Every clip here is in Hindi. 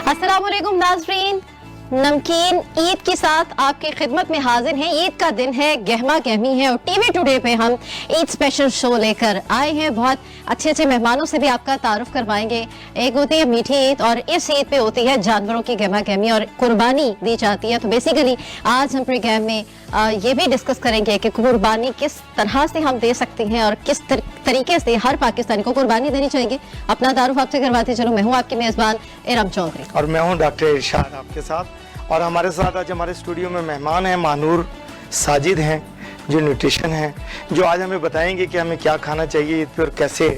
अस्सलाम वालेकुम नाज़रीन, नमकीन ईद के साथ आपकी खिदमत में हाजिर हैं। ईद का दिन है, गहमा गहमी है और टीवी टुडे पे हम ईद स्पेशल शो लेकर आए हैं। बहुत अच्छे अच्छे मेहमानों से भी आपका तारुफ करवाएंगे। एक होती है मीठी ईद और इस ईद पे होती है जानवरों की गहमा गहमी और कुर्बानी दी जाती है। तो बेसिकली आज हम प्रोग्राम में ये भी डिस्कस करेंगे कि कुर्बानी किस तरह से हम दे सकते हैं और किस तरीके से हर पाकिस्तानी को कुर्बानी देनी चाहिए। अपना तारुफ आपसे करवाते चलो। मैं हूँ आपकी मेज़बान इरम चौधरी और मैं हूँ डॉक्टर इरशाद आपके साथ। और हमारे साथ आज हमारे स्टूडियो में मेहमान हैं महानूर साजिद हैं, जो न्यूट्रिशन हैं, जो आज हमें बताएंगे कि हमें क्या खाना चाहिए ईद पर, कैसे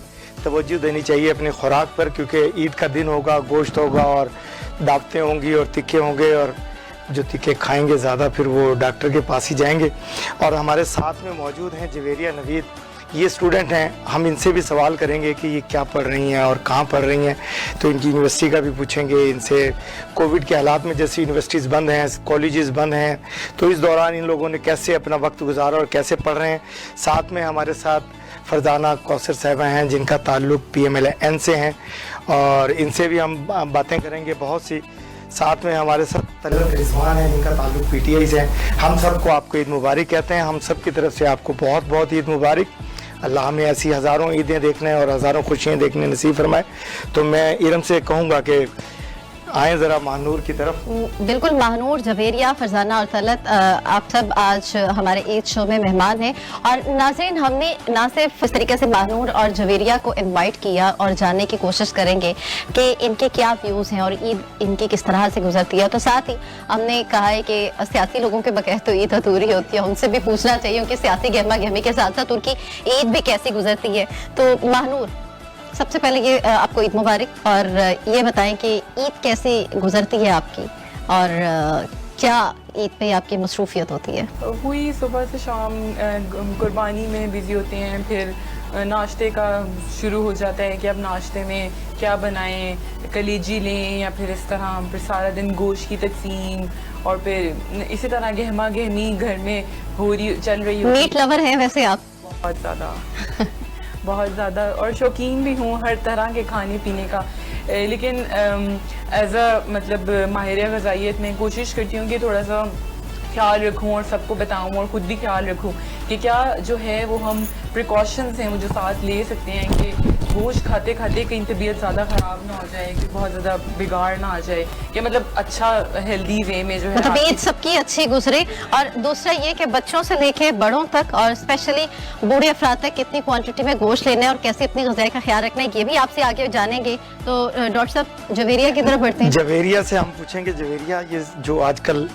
तवज्जो देनी चाहिए अपनी खुराक पर, क्योंकि ईद का दिन होगा, गोश्त होगा और दावतें होंगी और तिक्के होंगे, और जो तिक्के खाएंगे ज़्यादा फिर वो डॉक्टर के पास ही जाएंगे। और हमारे साथ में मौजूद हैं जवेरिया नवीद, ये स्टूडेंट हैं। हम इनसे भी सवाल करेंगे कि ये क्या पढ़ रही हैं और कहाँ पढ़ रही हैं, तो इनकी यूनिवर्सिटी का भी पूछेंगे इनसे। कोविड के हालात में जैसे यूनिवर्सिटीज़ बंद हैं, कॉलेजेस बंद हैं, तो इस दौरान इन लोगों ने कैसे अपना वक्त गुजारा और कैसे पढ़ रहे हैं। साथ में हमारे साथ फरजाना कौसर साहिबा हैं, जिनका ताल्लुक़ PMLN से हैं, और इनसे भी हम बातें करेंगे बहुत सी। साथ में हमारे साथ तलत रिजवान हैं, जिनका ताल्लुक़ PTI से है। हम सबको आपको ईद मुबारक कहते हैं। हम सब की तरफ से आपको बहुत बहुत ईद मुबारक। अल्लाह हमें ऐसी हज़ारों ईदें देखने और हज़ारों खुशियाँ देखने नसीब फरमाए। तो मैं इरम से कहूँगा कि आए ज़रा महानूर की तरफ। बिल्कुल, महानूर, जवेरिया, फरजाना और तलत, आप सब आज हमारे ईद शो में मेहमान हैं। और नाज़रीन, हमने ना सिर्फ इस तरीके से महानूर और जवेरिया को इनवाइट किया और जानने की कोशिश करेंगे कि इनके क्या व्यूज़ हैं और ईद इनकी किस तरह से गुजरती है, तो साथ ही हमने कहा है कि सियासी लोगों के बगैर तो ईद अधूरी होती है, उनसे भी पूछना चाहिए उनकी सियासी गहमा गहमी के साथ साथ उनकी ईद भी कैसी गुजरती है। तो महानूर, सबसे पहले ये आपको ईद मुबारक, और ये बताएं कि ईद कैसे गुजरती है आपकी और क्या ईद पे आपकी मसरूफियत होती है? हुई सुबह से शाम कुर्बानी में बिज़ी होते हैं, फिर नाश्ते का शुरू हो जाता है कि अब नाश्ते में क्या बनाएं, कलेजी लें या फिर इस तरह, फिर सारा दिन गोश्त की तकसीम, और फिर इसी तरह गहमा गहमी घर में चल रही होती है। मीट लवर हैं वैसे आप? बहुत ज़्यादा बहुत ज़्यादा, और शौकीन भी हूँ हर तरह के खाने पीने का। लेकिन एज अ मतलब माहिर ग़ज़ाइयत में कोशिश करती हूँ कि थोड़ा सा ख्याल रखूँ और सबको बताऊँ और ख़ुद भी ख्याल रखूँ कि क्या जो है वो हम प्रिकॉशंस हैं वो जो साथ ले सकते हैं कि गोश्त खाते खाते कहीं तबीयत ज़्यादा ख़राब ना हो जाए, कि बहुत ज़्यादा बिगाड़ ना आ जाए, कि मतलब अच्छा हेल्दी वे में जो है मतलब ईद सबकी अच्छी गुजरे। और दूसरा ये कि बच्चों से लेके बड़ों तक और स्पेशली बूढ़े अफराद तक कितनी क्वांटिटी में गोश्त लेना है और कैसे अपनी ग़िज़ा का ख्याल रखना है, ये भी आपसे आगे जानेंगे। तो डॉक्टर साहब, जवेरिया की तरफ बढ़ते हैं। जवेरिया से हम पूछेंगे, जवेरिया ये जो आजकल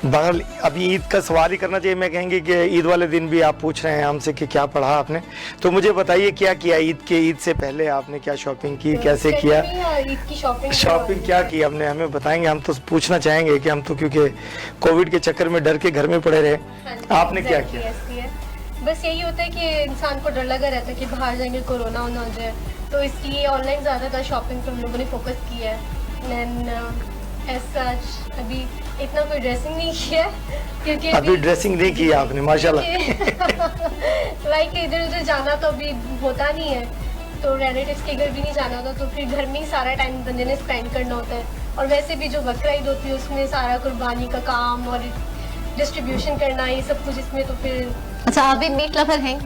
बगल अभी ईद का सवाल ही करना चाहिए, मैं कहेंगे कि ईद वाले दिन भी आप पूछ रहे हैं हमसे कि क्या पढ़ा आपने, तो मुझे बताइए क्या किया ईद से पहले आपने क्या शॉपिंग की, कैसे किया ईद की शॉपिंग क्या की हमने, हमें बताएंगे। हम तो पूछना चाहेंगे कि हम तो क्योंकि कोविड के चक्कर में डर के घर में पड़े रहे, आपने क्या किया? बस यही होता है कि इंसान को डर लगा रहता है कि बाहर जाएंगे कोरोना ना हो जाए, तो इसलिए ऑनलाइन ज़्यादातर शॉपिंग पर हम लोगों ने फोकस किया है। अभी इतना कोई ड्रेसिंग नहीं किया क्योंकि अभी ड्रेसिंग नहीं की आपने, माशाल्लाह। लाइक इधर उधर जाना तो अभी होता नहीं है, तो रिलेटिव्स के घर भी नहीं जाना होता, तो फिर घर में ही सारा टाइम बंदे ने स्पेंड करना होता है। और वैसे भी जो बकरा ईद होती है उसमें सारा कुर्बानी का काम और डिस्ट्रीब्यूशन करना, ये सब कुछ इसमें, तो फिर। अच्छा, आप भी मीट लवर हैं?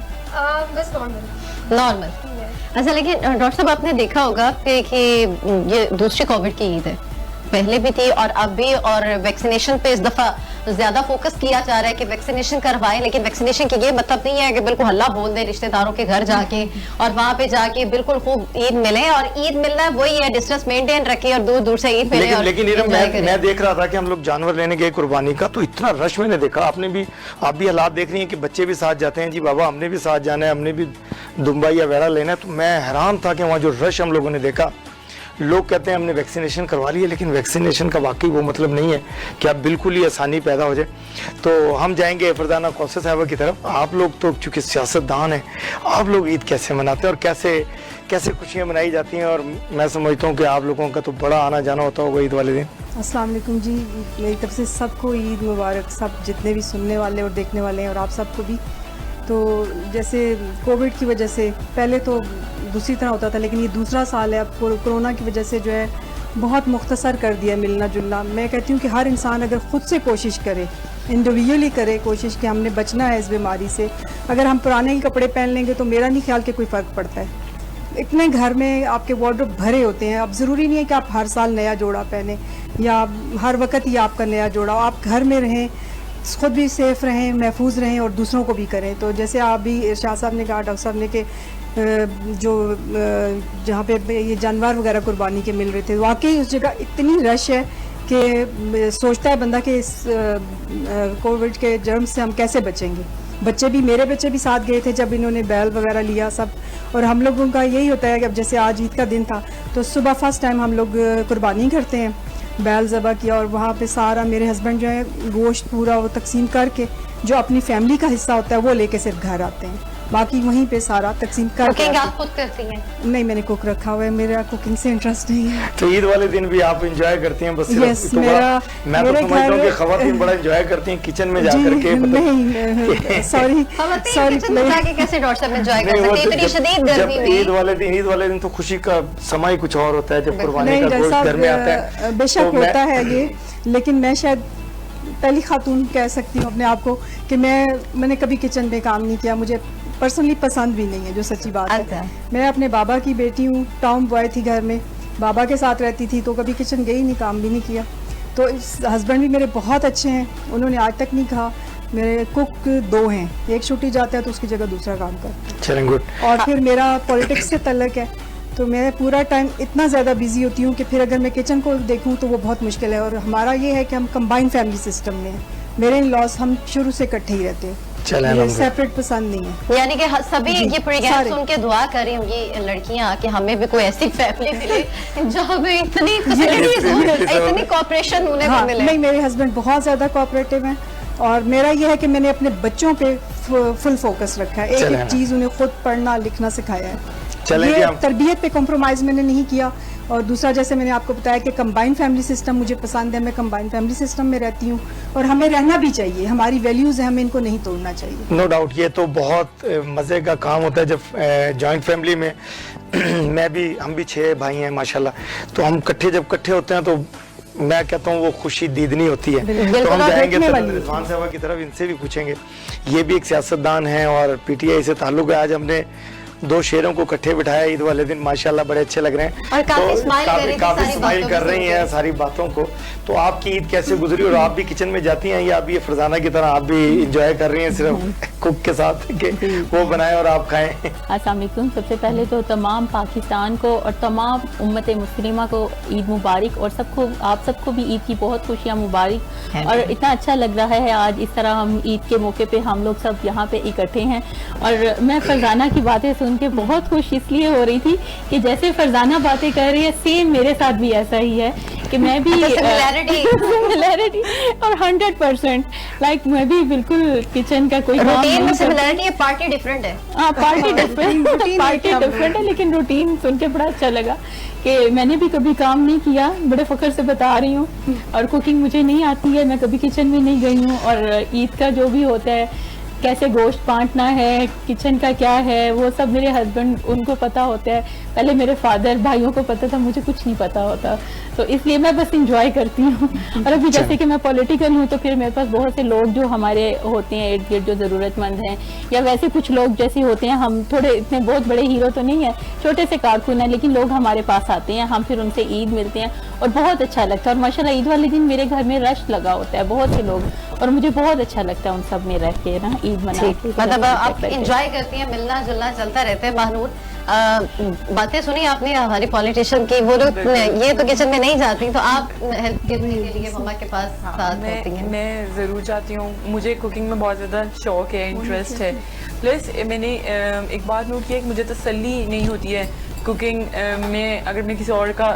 बस नॉर्मल। अच्छा, लेकिन डॉक्टर साहब, आपने देखा होगा कि ये दूसरी कोविड की ईद है, पहले भी थी और अब भी, और वैक्सीनेशन पे इस दफा ज्यादा फोकस किया जा रहा है कि वैक्सीनेशन करवाएं। लेकिन वैक्सीनेशन की ये मतलब नहीं है कि बिल्कुल हल्ला बोल दे रिश्तेदारों के घर जाके और वहां पे जाके बिल्कुल खूब ईद मिले, और ईद मिलना वही है, डिस्टेंस मेंटेन रखे और दूर दूर से ईद मिले। लेकिन मैं देख रहा था कि हम लोग जानवर लेने गए कुर्बानी का, तो इतना रश मैंने देखा। आप भी हालात देख रही हैं कि बच्चे भी साथ जाते हैं, जी बाबा हमने भी साथ जाना है, हमने भी दुम्बा या वेड़ा लेना है। तो मैं हैरान था कि वहाँ जो रश हम लोगों ने देखा। लोग कहते हैं हमने वैक्सीनेशन करवा ली है, लेकिन वैक्सीनेशन का वाकई वो मतलब नहीं है कि अब बिल्कुल ही आसानी पैदा हो जाए। तो हम जाएंगे फरजाना कौसर साहिबा की तरफ। आप लोग तो चूँकि सियासतदान हैं, आप लोग ईद कैसे मनाते हैं और कैसे खुशियाँ मनाई जाती हैं? और मैं समझता हूँ कि आप लोगों का तो बड़ा आना जाना होता होगा ईद वाले दिन। अस्सलाम वालेकुम जी, मेरी तरफ से सबको ईद मुबारक, सब जितने भी सुनने वाले और देखने वाले हैं, और आप सबको भी। तो जैसे कोविड की वजह से पहले तो दूसरी तरह होता था, लेकिन ये दूसरा साल है अब कोरोना की वजह से जो है बहुत मुख्तसर कर दिया मिलना जुलना। मैं कहती हूँ कि हर इंसान अगर ख़ुद से कोशिश करे, इंडिविजुअली करे कोशिश कि हमने बचना है इस बीमारी से। अगर हम पुराने ही कपड़े पहन लेंगे तो मेरा नहीं ख्याल कि कोई फ़र्क पड़ता है। इतने घर में आपके वार्डरोब भरे होते हैं, अब ज़रूरी नहीं है कि आप हर साल नया जोड़ा पहने या हर वक्त ही आपका नया जोड़ा हो। आप घर में रहें, खुद भी सेफ़ रहें, महफूज रहें और दूसरों को भी करें। तो जैसे आप भी शाह साहब ने कहा, डॉक्टर साहब ने कि जो जहाँ पे ये जानवर वगैरह कुर्बानी के मिल रहे थे, वाकई उस जगह इतनी रश है कि सोचता है बंदा कि इस कोविड के जर्म से हम कैसे बचेंगे। बच्चे भी, मेरे बच्चे भी साथ गए थे जब इन्होंने बैल वगैरह लिया सब। और हम लोगों का यही होता है कि अब जैसे आज ईद का दिन था तो सुबह फर्स्ट टाइम हम लोग कुर्बानी करते हैं, बैल ज़बह किया और वहाँ पे सारा मेरे हस्बैंड जो है गोश्त पूरा वो तकसीम करके जो अपनी फैमिली का हिस्सा होता है वो लेके सिर्फ घर आते हैं, बाकी वहीं पे सारा तकसीम करके कुकिंग आते आप खुद करती हैं? हैं। नहीं, मैंने कुक रखा हुआ है, मेरा कुकिंग से इंटरेस्ट नहीं है। तो ईद वाले दिन भी आप एंजॉय करती हैं? बस सिर्फ Yes, तो मेरा- मैं तो मेरे समझता हूँ घर- कि खवातीन बड़ा एंजॉय करती हैं किचन में जा जी, करके, नहीं, सॉरी किचन में जाके कैसे डॉक्टर साहब एंजॉय कर नहीं, वो सकते हैं तो इतनी शदीद जब गर्मी में? ईद वाले दिन तो खुशी का समय कुछ और होता है, जब कुर्बानी नहीं, का डॉक्टर गोश्त घर में आता साहब है। बेशक तो मैं- होता है ये, लेकिन मैं शायद पहली खातून कह सकती हूँ अपने आप को कि मैंने कभी किचन में काम नहीं किया, मुझे पर्सनली पसंद भी नहीं है, जो सच्ची बात अच्छा। है। मैं अपने बाबा की बेटी हूँ, टाउन बॉय थी घर में, बाबा के साथ रहती थी तो कभी किचन गई नहीं, काम भी नहीं किया। तो हस्बैंड भी मेरे बहुत अच्छे हैं, उन्होंने आज तक नहीं कहा। मेरे कुक 2 हैं, एक छुट्टी जाता है तो उसकी जगह दूसरा काम करते हैं। चलें, गुड। और फिर मेरा पॉलिटिक्स से तल्लक है तो मैं पूरा टाइम इतना ज़्यादा बिजी होती हूँ कि फिर अगर मैं किचन को देखूँ तो वो बहुत मुश्किल है। और हमारा ये है कि हम कंबाइंड फैमिली सिस्टम में हैं, मेरे इन लॉज हम शुरू से इकट्ठे ही रहते हैं, चलें, मुझे अलहम्दुलिल्लाह। सेपरेट पसंद नहीं है। यानी कि सभी जी, ये प्रोग्राम सारे। सुन के दुआ कर रही होंगी लड़कियां कि हमें भी कोई ऐसी फैमिली मिले जहाँ पे इतनी फैसिलिटीज हो, इतनी कोऑपरेशन होने को हाँ, मिले। नहीं, मेरे हस्बैंड बहुत ज़्यादा कोऑपरेटिव हैं और मेरा ये है कि मैंने अपने बच्चों पे फुल फोकस रखा है, एक चलें एक ना। चीज़ उन्हें खुद पढ़ना लिखना सिखाया है। चलें जी, ये हम तरबियत पे कॉम्प्रोमाइज़ मैंने नहीं किया। और दूसरा, जैसे मैंने आपको बताया कि कंबाइंड फैमिली सिस्टम मुझे पसंद है, मैं कंबाइंड फैमिली सिस्टम में रहती हूँ और हमें रहना भी चाहिए, हमारी वैल्यूज़ हैं, हमें इनको नहीं तोड़ना चाहिए। नो डाउट, ये तो बहुत मज़े का काम होता है जब जॉइंट फैमिली में हम भी 6 भाई हैं माशाल्लाह, तो हम जब इकट्ठे होते हैं तो मैं कहता हूँ वो खुशी दीदनी होती है। बिल्कुल, तो हम और जाएंगे देखने तो वाली। रिजवान साहबा की तरफ, इनसे भी पूछेंगे। ये भी एक सियासतदान है और पीटीआई से ताल्लुक है। आज हमने 2 शेरों को इकट्ठे बिठाया ईद वाले दिन, माशाल्लाह बड़े अच्छे लग रहे हैं और काफी स्माइल कर रही थी काफी सारी स्माइल बातों कर को रही सुन हैं के। सारी बातों को। तो आपकी ईद कैसे गुजरी और आप भी किचन में जाती हैं या आप ये फरजाना की तरह आप भी इंजॉय कर रही हैं सिर्फ कुक के साथ कि वो बनाए और आप खाएं? अस्सलाम वालेकुम। सबसे पहले तो तमाम पाकिस्तान को और तमाम उम्मत मुस्लिमा को ईद मुबारक और आप सबको भी ईद की बहुत खुशियाँ मुबारक। और इतना अच्छा लग रहा है आज इस तरह हम ईद के मौके पे हम लोग सब यहाँ पे इकट्ठे हैं। और मैं फरजाना की बातें सुन के बहुत खुश इसलिए हो रही थी कि जैसे फरजाना बातें कर रही है सेम मेरे साथ भी ऐसा ही है कि मैं भी सिमिलैरिटी और 100% लाइक मैं भी बिल्कुल किचन का कोई काम रूटीन में नहीं करती। सिमिलरिटी है, पार्टी डिफरेंट है। हाँ, पार्टी डिफरेंट है, लेकिन रूटीन सुन के बड़ा अच्छा लगा कि मैंने भी कभी काम नहीं किया, बड़े फख्र से बता रही हूँ। और कुकिंग मुझे नहीं आती है, मैं कभी किचन में नहीं गई हूँ। और ईद का जो भी होता है, कैसे गोश्त बांटना है, किचन का क्या है, वो सब मेरे हस्बैंड उनको पता होता है। पहले मेरे फादर भाइयों को पता था, मुझे कुछ नहीं पता होता, तो इसलिए मैं बस इंजॉय करती हूँ। और अभी जैसे कि मैं पॉलिटिकल हूँ तो फिर मेरे पास बहुत से लोग जो हमारे होते हैं इर्द गिर्द जो ज़रूरतमंद हैं, या वैसे कुछ लोग जैसे होते हैं, हम थोड़े इतने बहुत बड़े हीरो तो नहीं है, छोटे से कारकुन हैं, लेकिन लोग हमारे पास आते हैं, हम फिर उनसे ईद मिलते हैं और बहुत अच्छा लगता है। और माशाल्लाह ईद वाले दिन मेरे घर में रश लगा होता है, बहुत से लोग, और मुझे बहुत अच्छा लगता है उन सब में रह के ना ईद मना के। मतलब आप इंजॉय करती हैं, मिलना जुलना चलता रहता है। महानूर, बातें सुनी आपने हमारी पॉलिटिशियन की, वो लोग ये तो किचन में नहीं जाती, तो आप हेल्प करने के लिए मम्मा के पास साथ होती हैं? मैं ज़रूर जाती हूँ, मुझे कुकिंग में बहुत ज़्यादा शौक है, इंटरेस्ट है। प्लस मैंने एक बात नोट किया कि मुझे तसल्ली नहीं होती है कुकिंग में, अगर मैं किसी और का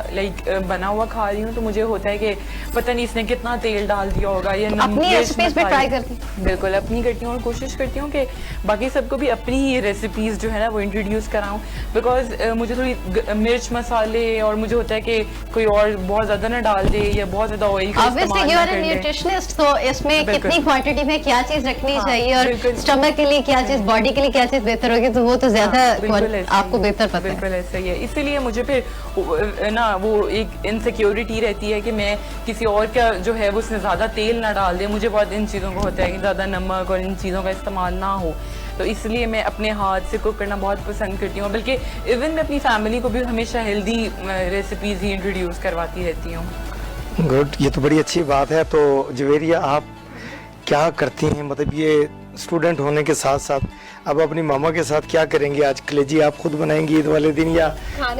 बना हुआ खा रही हूँ तो मुझे होता है कि पता नहीं इसने कितना तेल डाल दिया होगा या अपनी रेसिपीज पे ट्राई करती? बिल्कुल अपनी करती हूँ और कोशिश करती हूँ कि बाकी सबको भी अपनी ही रेसिपीज जो है ना वो इंट्रोड्यूस कराऊँ। बिकॉज मुझे थोड़ी मिर्च मसाले और मुझे होता है कि कोई और बहुत ज़्यादा ना डाल दे या बहुत ज़्यादा ऑयल का इस्तेमाल ना कर ले। न्यूट्रिशनिस्ट, तो इसमें कितनी क्वांटिटी में क्या चीज रखनी चाहिए और बिल्कुल। स्टमक के लिए क्या चीज, बॉडी के लिए क्या चीज बेहतर होगी, तो वो तो ज्यादा बिल्कुल ऐसे आपको ही, बेहतर पता है। बिल्कुल ऐसे सही है। इसीलिए मुझे फिर ना वो एक इनसिक्योरिटी रहती है कि मैं किसी और का जो है वो उसमें ज़्यादा तेल ना डाल दे। मुझे बहुत इन चीज़ों का होता है कि ज़्यादा नमक और इन चीज़ों का इस्तेमाल ना हो, तो इसलिए मैं अपने हाथ से कुक करना बहुत पसंद करती हूँ। बल्कि इवन मैं अपनी फैमिली को भी हमेशा हेल्दी रेसिपीज़ ही इंट्रोड्यूस करवाती रहती हूँ। गुड, ये तो बड़ी अच्छी बात है। तो जवेरिया, आप क्या करती हैं? मतलब ये स्टूडेंट होने के साथ साथ अब अपनी मामा के साथ क्या करेंगे? आज कलेजी आप खुद बनाएंगी ईद वाले दिन, या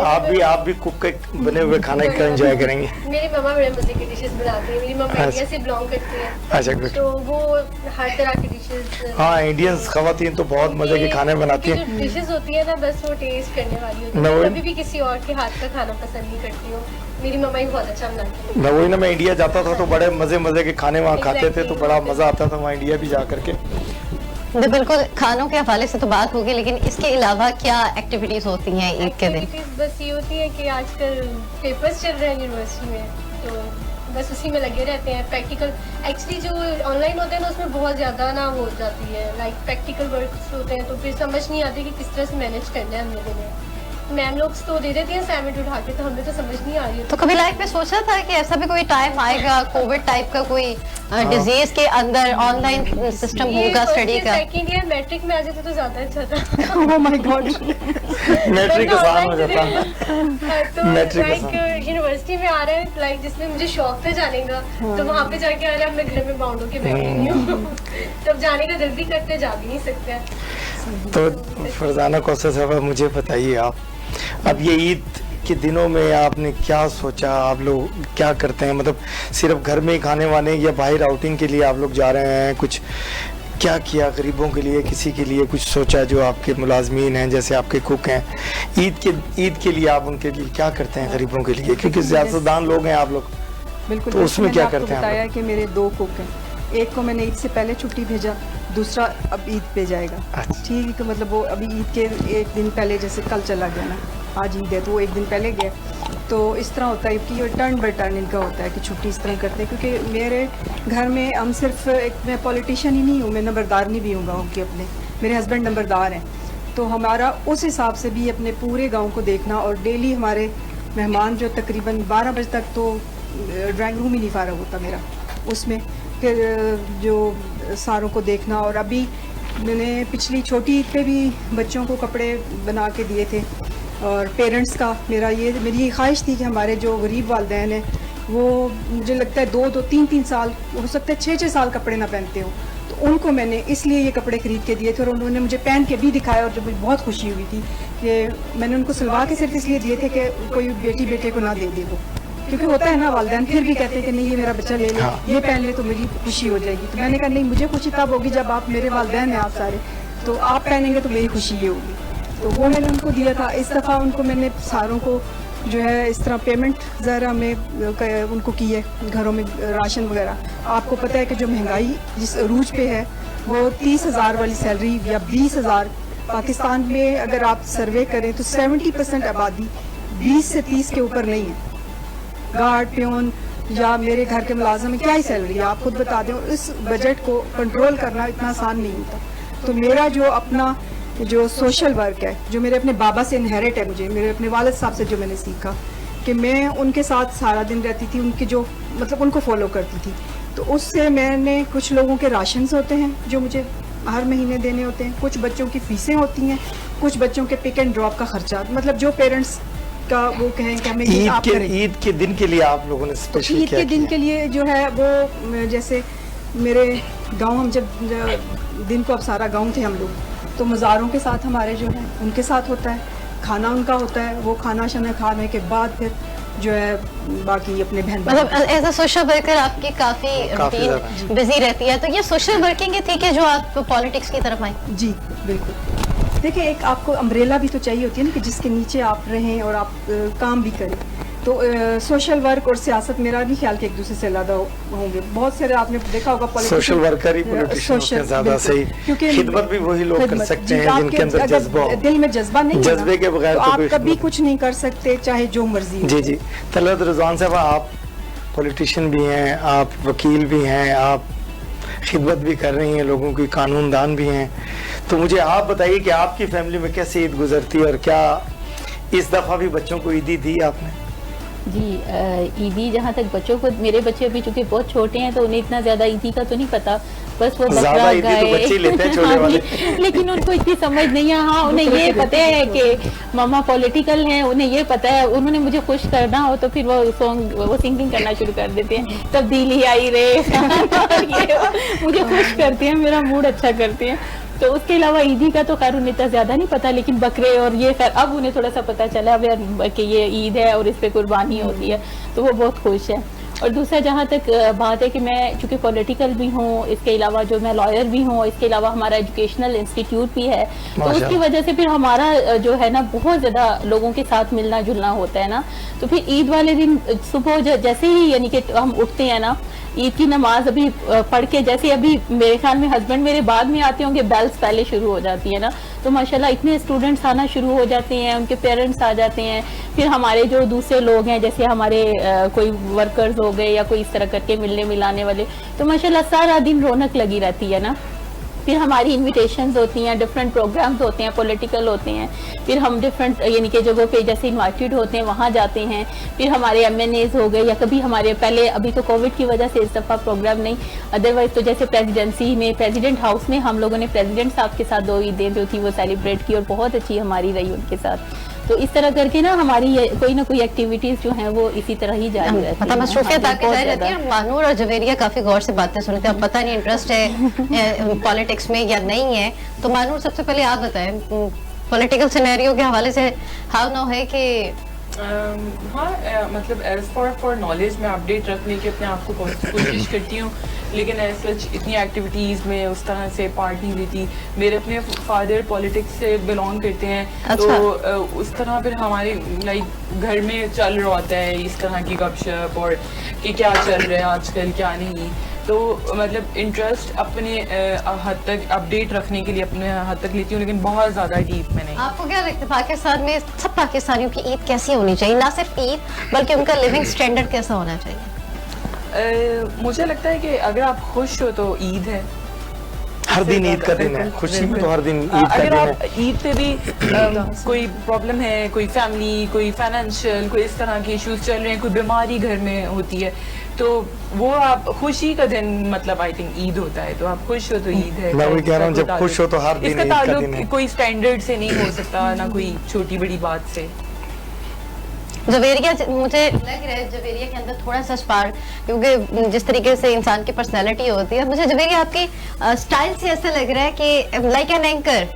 आप भी कुक के बने हुए खाने का एंजॉय करेंगे? मेरी मम्मा बड़े मजे की डिशेस बनाती है। मेरी मम्मा इंडिया से बिलोंग करती है। अच्छा, गुड। तो वो हर तरह की डिशेस, हाँ, इंडियंस खवातीन तो बहुत मजे के खाने बनाती हैं। जो डिशेस होती है ना, बस वो टेस्ट करने वाली होती है। कभी भी किसी और के हाथ का खाना पसंद नहीं करती हूँ। मेरी मम्मा ही बहुत अच्छा बनाती है। मैं वही ना, मैं इंडिया जाता था तो बड़े मजे के खाने वहाँ खाते थे, तो बड़ा मजा आता था वहाँ इंडिया भी जा करके। तो बिल्कुल खानों के हवाले से तो बात होगी, लेकिन इसके अलावा क्या एक्टिविटीज होती हैं ईद के दिन? एक्टिविटीज बस ये होती है कि आजकल पेपर्स चल रहे हैं यूनिवर्सिटी में, तो बस उसी में लगे रहते हैं। प्रैक्टिकल एक्चुअली जो ऑनलाइन होते हैं ना, उसमें बहुत ज़्यादा ना हो जाती है, लाइक प्रैक्टिकल वर्क्स होते हैं, तो फिर समझ नहीं आती कि किस तरह से मैनेज करना है हमने दिन। मैम लोग तो दे देती हैं असाइनमेंट उठा के, तो हमें तो समझ नहीं आ रही है। तो कभी लाइफ में सोचा था कि ऐसा भी कोई टाइम आएगा, कोविड टाइप का कोई डिजीज के अंदर ऑनलाइन सिस्टम होगा स्टडी का? सेकंड ईयर मैट्रिक में आ जाते तो ज्यादा अच्छा था। ओह माय गॉड, मैट्रिक आसान हो जाता है। तो लाइक यूनिवर्सिटी में आ रहे हैं, लाइक जिसमें मुझे शौक था जाने का, तो वहाँ पे जाके आ रहा है, मैं घर में बाउंड होके बैठी हुई हूँ। तब जाने का जल्दी करते जा भी नहीं सकते। तो फरजाना कौसर साहब, मुझे बताइए आप, अब ये ईद के दिनों में आपने क्या सोचा? आप लोग क्या करते हैं? मतलब सिर्फ घर में ही खाने वाने, या बाहर आउटिंग के लिए आप लोग जा रहे हैं? कुछ क्या किया गरीबों के लिए, किसी के लिए कुछ सोचा? जो आपके मुलाजमीन हैं, जैसे आपके कुक हैं, ईद के लिए आप उनके लिए क्या करते हैं गरीबों के लिए? क्योंकि सियासतदान लोग हैं आप लोग, बिल्कुल। तो उसमें क्या करते हैं? बताया कि मेरे 2 कुक हैं, एक को मैंने ईद से पहले छुट्टी भेजा, दूसरा अब ईद पे जाएगा। अच्छा। ठीक है, मतलब वो अभी ईद के एक दिन पहले, जैसे कल चला गया ना, आज ईद है तो वो एक दिन पहले गया। तो इस तरह होता है कि टर्न बाई टर्न इनका होता है कि छुट्टी इस तरह करते हैं, क्योंकि मेरे घर में हम सिर्फ मैं पॉलिटिशियन ही नहीं हूँ, मैं नंबरदारनी भी हूँ गाँव की अपने। मेरे हस्बैंड नंबरदार हैं, तो हमारा उस हिसाब से भी अपने पूरे गाँव को देखना, और डेली हमारे मेहमान जो तकरीबन 12 बजे तक तो ड्राइंग रूम ही नहीं फारग होता मेरा, उसमें फिर जो सारों को देखना। और अभी मैंने पिछली छोटी ईद पे भी बच्चों को कपड़े बना के दिए थे, और पेरेंट्स का मेरी ये ख्वाहिश थी कि हमारे जो गरीब वालिदैन हैं, वो मुझे लगता है 2-3 साल, हो सकता है 6 साल कपड़े ना पहनते हो, तो उनको मैंने इसलिए ये कपड़े ख़रीद के दिए थे। और उन्होंने मुझे पहन के भी दिखाया, और जब मुझे बहुत खुशी हुई थी कि मैंने उनको सिलवा के सिर्फ इसलिए दिए थे कि कोई बेटी बेटे को ना दे दे वो, क्योंकि होता है ना, वालिदैन फिर भी कहते हैं कि नहीं ये मेरा बच्चा ले ले, ये पहन ले तो मेरी खुशी हो जाएगी। तो मैंने कहा नहीं, मुझे खुशी तब होगी जब आप मेरे वालिदैन हैं, आप सारे, तो आप पहनेंगे तो मेरी खुशी ये होगी। तो वो मैंने उनको दिया था। इस दफ़ा उनको मैंने सारों को जो है इस तरह पेमेंट ज़रा में उनको की है, घरों में राशन वगैरह। आपको पता है कि जो महंगाई जिस अरूज पे है, वो 30,000 वाली सैलरी या 20,000, पाकिस्तान में अगर आप सर्वे करें तो 70% आबादी 20 से 30 के ऊपर नहीं है। गार्ड, प्योन या मेरे घर के मुलाजिम में क्या ही सैलरी है, आप खुद बता दें। और इस बजट को कंट्रोल करना इतना आसान नहीं होता। तो मेरा जो अपना जो सोशल वर्क है, जो मेरे अपने बाबा से इनहेरिट है, मुझे मेरे अपने वालिद साहब से जो मैंने सीखा, कि मैं उनके साथ सारा दिन रहती थी, उनके जो मतलब उनको फॉलो करती थी। तो उससे मैंने, कुछ लोगों के राशंस होते हैं जो मुझे हर महीने देने होते हैं, कुछ बच्चों की फीसें होती हैं, कुछ बच्चों के पिक एंड ड्रॉप का खर्चा, मतलब जो पेरेंट्स का वो कहें कि हमें ये आप करें। ईद के दिन के लिए आप लोगों ने स्पेशल ईद के दिन के लिए जो है वो, जैसे मेरे गांव, हम जब दिन को अब सारा गांव थे हम लोग, तो मज़ारों के साथ हमारे जो है उनके साथ होता है, खाना उनका होता है, वो खाना शाना खाने के बाद फिर जो है बाकी अपने बहन, मतलब एज अ सोशल वर्कर आपकी काफी रूटीन बिजी रहती है। तो ये सोशल वर्किंग थी कि जो आप पॉलिटिक्स की तरफ आई? जी बिल्कुल। देखिए, एक आपको अम्ब्रेला भी तो चाहिए होती है ना, कि जिसके नीचे आप रहें और आप काम भी करें। तो सोशल वर्क और सियासत मेरा नहीं ख्याल कि एक दूसरे से अलग होंगे। बहुत सारे आपने देखा होगा सोशल वर्कर ही पॉलिटिशियन ज्यादा सही, क्योंकि खिदमत भी वही लोग कर सकते हैं जिनके अंदर जज्बा हो। दिल में जज्बा नहीं, जज्बे के बगैर तो आप कभी कुछ नहीं कर सकते, चाहे जो मर्जी। जी जी। तलत रिजवान साहब, आप पॉलिटिशियन भी हैं, आप वकील भी हैं, आप खिदमत भी कर रही हैं लोगों की, कानूनदान भी हैं। तो मुझे आप बताइए कि आपकी फैमिली में कैसे ईद गुजरती है, और क्या इस दफा भी बच्चों को ईदी दी आपने? जी ईदी जहाँ तक बच्चों को, मेरे बच्चे अभी चूंकि बहुत छोटे हैं तो उन्हें इतना ज्यादा ईदी का तो नहीं पता, बस वो ज्यादा बकरा ईदी तो गाय बच्चे ही लेते हैं छोटे हाँ वाले। जी, लेकिन उनको इतनी समझ नहीं है। हाँ उन्हें ये पता है कि मामा पॉलिटिकल हैं, उन्हें ये पता है, उन्होंने मुझे खुश करना हो तो फिर वो सिंगिंग करना शुरू कर देते हैं, तब्दीली आई रे और ये मुझे खुश करते हैं, मेरा मूड अच्छा करते हैं। तो उसके अलावा ईदी का तो खैर उन्हें इतना ज्यादा नहीं पता, लेकिन बकरे और ये खैर अब उन्हें थोड़ा सा पता चला अब कि ये ईद है और इस पे कुर्बानी होती है, तो वो बहुत खुश है। और दूसरा जहाँ तक बात है कि मैं चूँकि पॉलिटिकल भी हूँ, इसके अलावा जो मैं लॉयर भी हूँ, इसके अलावा हमारा एजुकेशनल इंस्टीट्यूट भी है, तो उसकी वजह से फिर हमारा जो है ना बहुत ज़्यादा लोगों के साथ मिलना जुलना होता है ना। तो फिर ईद वाले दिन सुबह जैसे ही यानी कि हम उठते हैं ना, ईद की नमाज अभी पढ़ के, जैसे अभी मेरे ख्याल में हस्बैंड मेरे बाद में आते होंगे, बेल्स पहले शुरू हो जाती है ना, तो माशाल्लाह इतने स्टूडेंट्स आना शुरू हो जाते हैं, उनके पेरेंट्स आ जाते हैं, फिर हमारे जो दूसरे लोग हैं जैसे हमारे कोई वर्कर्स हो गए या कोई इस तरह करके मिलने मिलाने वाले, तो माशाल्लाह सारा दिन रौनक लगी रहती है ना। फिर हमारी इनविटेशंस होती हैं, डिफरेंट प्रोग्राम्स होते हैं, पॉलिटिकल होते हैं, फिर हम डिफरेंट यानी कि जगहों पे जैसे इनवाइटेड होते हैं वहाँ जाते हैं, फिर हमारे MNAs हो गए या कभी हमारे पहले, अभी तो कोविड की वजह से इस दफ़ा प्रोग्राम नहीं, अदरवाइज तो जैसे प्रेसिडेंसी में प्रेसिडेंट हाउस में हम लोगों ने प्रेसिडेंट साहब के साथ 2 ईदें जो थी वो सेलिब्रेट की और बहुत अच्छी हमारी रही उनके साथ। तो इस तरह करके ना हमारी कोई ना कोई एक्टिविटीज जो हैं वो इसी तरह ही जारी रहती मतलब हैं। मसरूफियत हाँ, आके बहुत जारी रहती है। ज़्यादा। और मानूर और जवेरिया काफी गौर से बातें सुनते हैं, अब पता नहीं इंटरेस्ट है पॉलिटिक्स में या नहीं है, तो मानूर सबसे पहले आप बताएं पॉलिटिकल सिनेरियो के हवाले से हाउ नाउ है कि हाँ मतलब एज फॉर नॉलेज मैं अपडेट रखने की अपने आप को कोशिश करती हूँ, लेकिन एज सच इतनी एक्टिविटीज़ में उस तरह से पार्ट नहीं लेती। मेरे अपने फादर पॉलिटिक्स से बिलोंग करते हैं, अच्छा। तो उस तरह फिर हमारे लाइक घर में चल रहा होता है इस तरह की गपशप और कि क्या चल रहा है आजकल क्या नहीं, तो मतलब इंटरेस्ट अपने हद तक अपडेट रखने के लिए अपने हद तक लेती हूँ, लेकिन बहुत ज़्यादा डीप में नहीं। आपको क्या लगता है पाकिस्तान में सब पाकिस्तानियों की ईद कैसी होनी चाहिए, ना सिर्फ ईद बल्कि उनका लिविंग स्टैंडर्ड कैसा होना चाहिए? मुझे लगता है कि अगर आप खुश हो तो ईद है, हर दिन ईद का दिन है, खुशी में तो हर दिन ईद का अगर दिन आप है। ईद पे भी कोई प्रॉब्लम है, कोई फैमिली, कोई फाइनेंशियल, कोई इस तरह के इश्यूज चल रहे हैं, कोई बीमारी घर में होती है, तो वो आप खुशी का दिन मतलब आई थिंक ईद होता है, तो आप खुश हो तो ईद है। मैं वही कह रहा हूँ, जब खुश हो तो हर दिन इसका ईद का दिन ताल्लुक है। कोई स्टैंडर्ड से नहीं हो सकता, ना कोई छोटी बड़ी बात से। जवेरिया मुझे लग रहा है जवेरिया के अंदर थोड़ा सा स्पार्क, क्योंकि जिस तरीके से इंसान की पर्सनैलिटी होती है, मुझे जवेरिया आपकी स्टाइल से ऐसा लग रहा है कि like an anchor,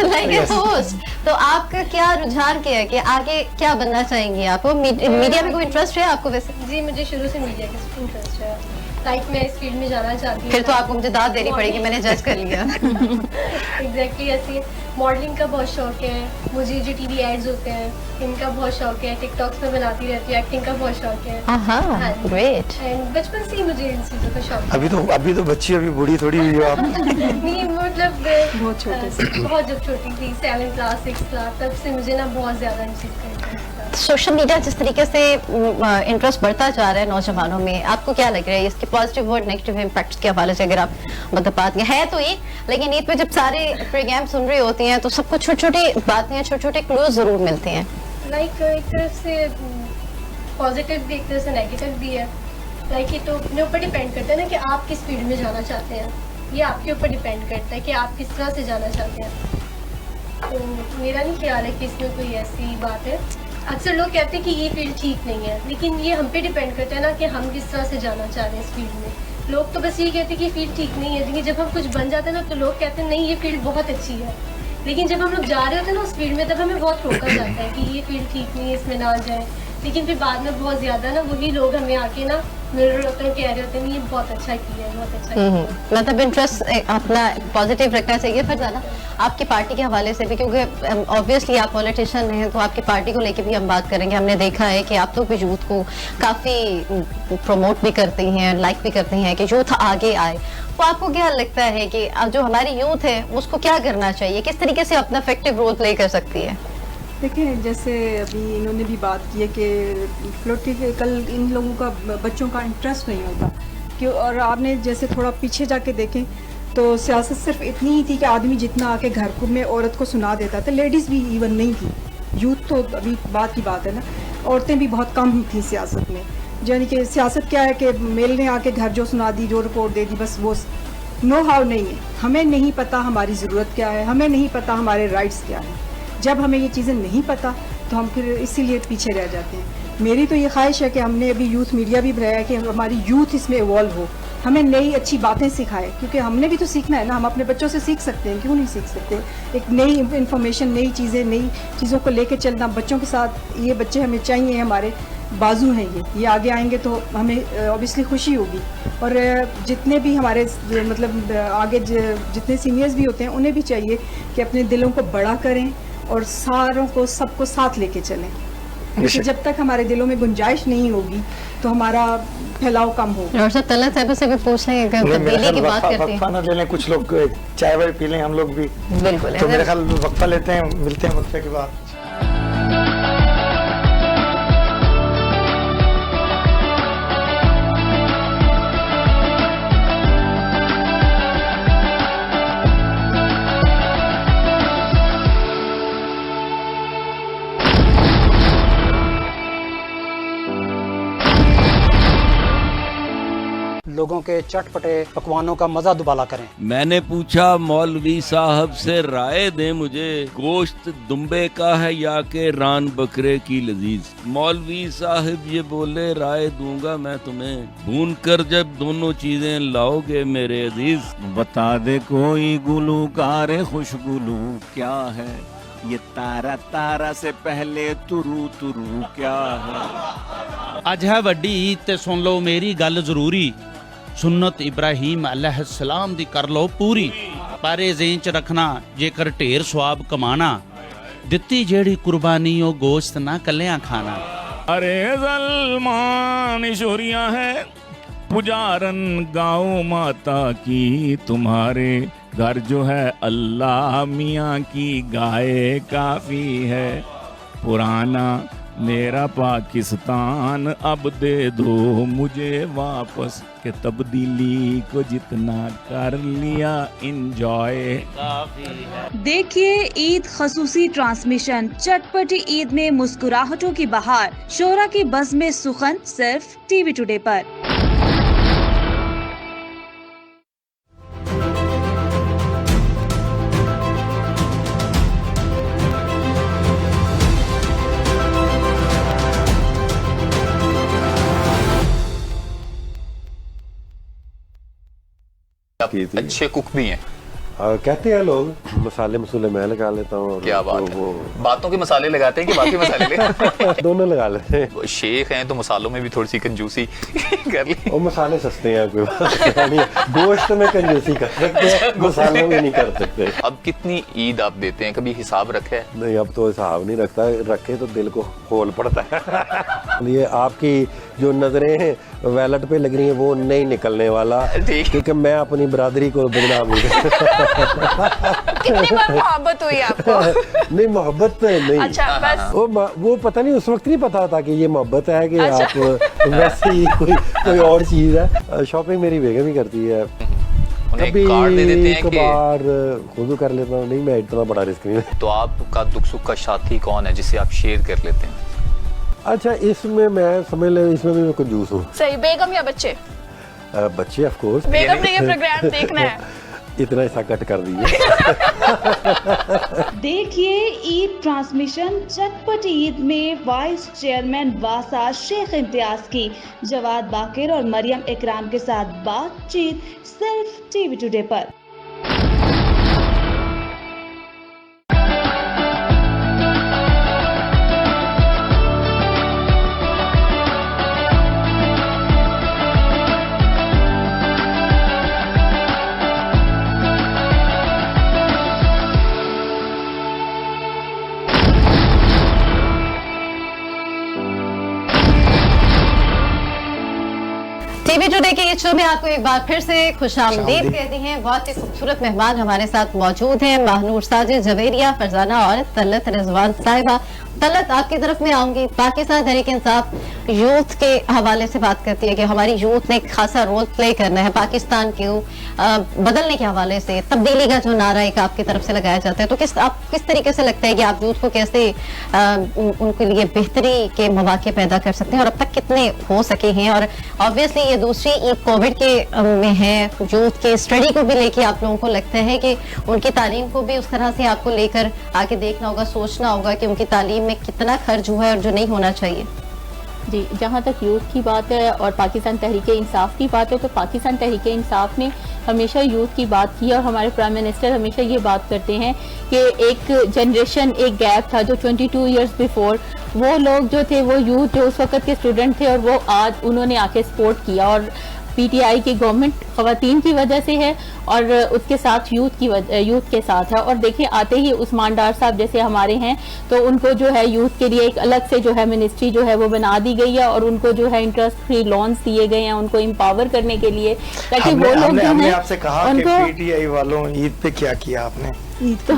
like an host, तो आपका क्या रुझान क्या है कि आगे क्या बनना चाहेंगी? आपको मीडिया में कोई इंटरेस्ट है आपको? वैसे जी मुझे शुरू से मीडिया का इंटरेस्ट है, लाइक मैं इस फील्ड में जाना चाहती हूँ। फिर तो आपको मुझे दाद देनी पड़ेगी, मैंने जज कर लिया। एग्जैक्टली ऐसे मॉडलिंग का बहुत शौक है मुझे, जो टीवी एड्स होते हैं इनका बहुत शौक है, टिकटॉक्स में बनाती रहती हूँ, एक्टिंग का बहुत शौक है। हाँ ग्रेट। एंड बचपन से ही मुझे इन चीज़ों का शौक अभी तो बच्ची, अभी बूढ़ी थोड़ी हुई हो आप। नहीं मतलब बहुत छोटे से। बहुत जब छोटी थी 7th क्लास 6th क्लास, तब से मुझे ना बहुत ज़्यादा इन चीज़ का interest था। सोशल मीडिया जिस तरीके से इंटरेस्ट बढ़ता जा रहा है नौजवानों में, आपको क्या लग रहा है इसके पॉजिटिव और नेगेटिव इम्पैक्ट्स के हवाले से? अगर आप मतलब बात है तो ईद, लेकिन ईद पे जब सारे प्रोग्राम सुन रही होती हैं तो सबको छोटी छोटी बातें, छोटे छोटे क्लूज जरूर मिलते हैं। लाइक एक तरफ से पॉजिटिव भी, एक तरफ से नेगेटिव भी है। लाइक ये तो अपने ऊपर डिपेंड करता है ना कि आप किस फील्ड में जाना चाहते हैं, ये आपके ऊपर डिपेंड करता है कि आप किस तरह से जाना चाहते हैं। तो मेरा नहीं ख्याल है कि इसमें कोई ऐसी बात है। अक्सर लोग कहते हैं कि ये फील्ड ठीक नहीं है, लेकिन ये हम पे डिपेंड करता है ना कि हम किस तरह से जाना चाह रहे हैं इस फील्ड में। लोग तो बस ये कहते हैं कि ये फील्ड ठीक नहीं है, लेकिन जब हम कुछ बन जाते हैं ना तो लोग कहते हैं नहीं ये फील्ड बहुत अच्छी है, लेकिन जब हम लोग जा रहे होते हैं ना उस फील्ड में तब हमें बहुत रोका जाता है कि ये फील्ड ठीक नहीं है, इसमें ना जाए। लेकिन फिर बाद में बहुत ज़्यादा ना वही लोग हमें आके ना मिल रहे होते हैं, कह रहे होते हैं ये बहुत अच्छा किया है, बहुत अच्छा किया है। मतलब इंटरेस्ट अपना पॉजिटिव रखना चाहिए। फिर ना आपकी पार्टी के हवाले से भी, क्योंकि ऑब्वियसली आप पॉलिटिशियन हैं, तो आपकी पार्टी को लेके भी हम बात करेंगे। हमने देखा है कि आप तो भी यूथ को काफ़ी प्रमोट भी करती हैं, लाइक भी करती हैं कि यूथ आगे आए। तो आपको क्या लगता है कि जो हमारी यूथ है उसको क्या करना चाहिए, किस तरीके से अपना इफेक्टिव रोल प्ले कर सकती है? देखिए जैसे अभी इन्होंने भी बात की है कि पॉलिटिकल इन लोगों का बच्चों का इंटरेस्ट नहीं होता कि, और आपने जैसे थोड़ा पीछे जाके देखें तो सियासत सिर्फ इतनी ही थी कि आदमी जितना आके घर को में औरत को सुना देता था, लेडीज़ भी इवन नहीं थी, यूथ तो अभी बात की बात है ना, औरतें भी बहुत कम ही थी सियासत में। यानी कि सियासत क्या है कि मेल ने आके घर जो सुना दी, जो रिपोर्ट दे दी, बस वो नो हाउ नहीं है। हमें नहीं पता हमारी ज़रूरत क्या है, हमें नहीं पता हमारे राइट्स क्या हैं। जब हमें ये चीज़ें नहीं पता तो हम फिर इसीलिए पीछे रह जाते हैं। मेरी तो ये ख्वाहिश है कि हमने अभी यूथ मीडिया भी बनाया कि हमारी यूथ इसमें इवॉल्व हो, हमें नई अच्छी बातें सिखाए, क्योंकि हमने भी तो सीखना है ना। हम अपने बच्चों से सीख सकते हैं, क्यों नहीं सीख सकते? एक नई इन्फॉर्मेशन, नई चीज़ों को लेके चलना बच्चों के साथ। ये बच्चे हमें चाहिए, हमारे बाजू हैं ये आगे आएंगे तो हमें ऑब्वियसली खुशी होगी। और जितने भी हमारे मतलब आगे जितने सीनियर्स भी होते हैं उन्हें भी चाहिए कि अपने दिलों को बड़ा करें और सबको साथ लेके चलें, क्योंकि जब तक हमारे दिलों में गुंजाइश नहीं होगी तो हमारा फैलाव कम होगा। और सब तलत साहब से भी पूछ लेंगे, अगर तब्दीली की बात करते हैं। वक्फा न ले लें, कुछ लोग चाय वाय पी लें, हम लोग भी बिल्कुल। तो मेरे ख्याल वक्फा लेते हैं, मिलते हैं वक्फे के बाद। लोगों के चटपटे पकवानों का मजा दुबाला करें। मैंने पूछा मौलवी साहब से राय दें मुझे, गोश्त दुम्बे का है या के रान बकरे की लजीज। मौलवी साहब ये बोले, राय दूंगा मैं तुम्हें, भून कर जब दोनों चीजें लाओगे मेरे अजीज। बता दे कोई गुलूकार खुशगुलू क्या है, ये तारा तारा से पहले तुरू तुरू क्या है। अज है वड्डी ईद ते सुन लो मेरी गल जरूरी, सुन्नत इब्राहिम अलैहिस्सलाम दी कर लो पूरी। पर ये ज़हन च रखना, जेकर ढेर स्वाब कमाना, दित्ती जेड़ी कुर्बानी ओ गोश्त ना कलियां खाना। अरे सलमान शोरिया है पुजारन गाँव माता की, तुम्हारे घर जो है अल्लाह मियाँ की गाय काफी है। पुराना मेरा पाकिस्तान अब दे दो मुझे वापस, के तब्दीली को जितना कर लिया इंजॉय काफी है। देखिए ईद खसूसी ट्रांसमिशन, चटपटी ईद में मुस्कुराहटों की बहार, शोरा की बज़्म सुखन, सिर्फ टीवी टुडे पर। अच्छे कुक भी हैं। कहते हैं लोग, मसाले मसूले मैं लगा लेता हूँ। क्या बात है, वो बातों के मसाले लगाते हैं कि बाकी मसाले दोनों लगा लेते हैं। शेख हैं तो मसालों में भी थोड़ी सी कंजूसी कर ली। वो मसाले सस्ते हैं, कोई बात नहीं, गोश्त में कंजूसी कर सकते हैं, मसालों में नहीं कर सकते। अब कितनी ईद आप देते हैं, कभी हिसाब रखा है? नहीं, अब तो हिसाब नहीं रखता, रखे तो दिल को खोल पड़ता है। ये आपकी जो नजरें वैलेट पे लग रही हैं वो नहीं निकलने वाला, क्योंकि मैं अपनी बरादरी को बदनाम नहीं करता। कितनी बार मोहब्बत हुई आपको? नहीं, मोहब्बत नहीं। अच्छा, बस वो पता नहीं, उस वक्त नहीं पता था कि ये मोहब्बत है कि आप वैसे ही कोई और चीज है। शॉपिंग मेरी बेगम ही करती है, कभी कार्ड दे देते हैं कबार खुद कर लेता हूँ। नहीं, मैं इतना बड़ा रिस्क नहीं। तो आपका दुख सुख का साथी कौन है जिससे आप शेयर कर लेते हैं? अच्छा, इसमें मैं समझ ले, इसमें भी मैं कंजूस हूँ। सही, बेगम या बच्चे? बच्चे ऑफ कोर्स। बेगम ने ये प्रोग्राम देखना है। इतना हिस्सा कट कर दिए। देखिए ईद ट्रांसमिशन, चटपटी ईद में वाइस चेयरमैन वासा शेख इम्तियाज की जवाद बाकिर और मरियम इकराम के साथ बातचीत, सिर्फ टीवी टुडे पर। टीवी टुडे के इस शो में आपको एक बार फिर से खुशामदीद कहते हैं। बहुत ही खूबसूरत मेहमान हमारे साथ मौजूद हैं, महानूर साजिद जवेरिया, फरजाना और तलत रिजवान साहिबा। तलत आपकी तरफ में आऊंगी। पाकिस्तान तहरीक इंसाफ यूथ के हवाले से बात करती है कि हमारी यूथ ने एक खासा रोल प्ले करना है पाकिस्तान को बदलने के हवाले से। तब्दीली का जो नारा एक आपकी तरफ से लगाया जाता है, तो किस तरीके से लगता है कि आप यूथ को कैसे उनके लिए बेहतरी के मौके पैदा कर सकते हैं और अब तक कितने हो सके हैं? और ऑब्वियसली ये दूसरी एक कोविड के में है, यूथ के स्टडी को भी लेके आप लोगों को लगता है कि उनकी तालीम को भी उस तरह से आपको लेकर आगे देखना होगा, सोचना होगा कि उनकी तालीम में कितना खर्च हुआ है और जो नहीं होना चाहिए? जी, जहाँ तक यूथ की बात है और पाकिस्तान तहरीक इंसाफ की बात है, तो पाकिस्तान तहरीक इंसाफ ने हमेशा यूथ की बात की और हमारे प्राइम मिनिस्टर हमेशा ये बात करते हैं कि एक जनरेशन, एक गैप था जो 22 इयर्स बिफोर, वो लोग जो थे, वो यूथ जो उस वक्त के स्टूडेंट थे और वो आज उन्होंने आके सपोर्ट किया। और पीटीआई की गवर्नमेंट ख़वातीन की वजह से है और उसके साथ यूथ के साथ है। और देखिए, आते ही उस्मान डार साहब जैसे हमारे हैं, तो उनको जो है यूथ के लिए एक अलग से जो है मिनिस्ट्री जो है वो बना दी गई है और उनको जो है इंटरेस्ट फ्री लोन्स दिए गए हैं उनको एम्पावर करने के लिए, ताकि वो लोग हमने आपसे कहा कि पीटीआई वालों ईद पे क्या किया आपने? तो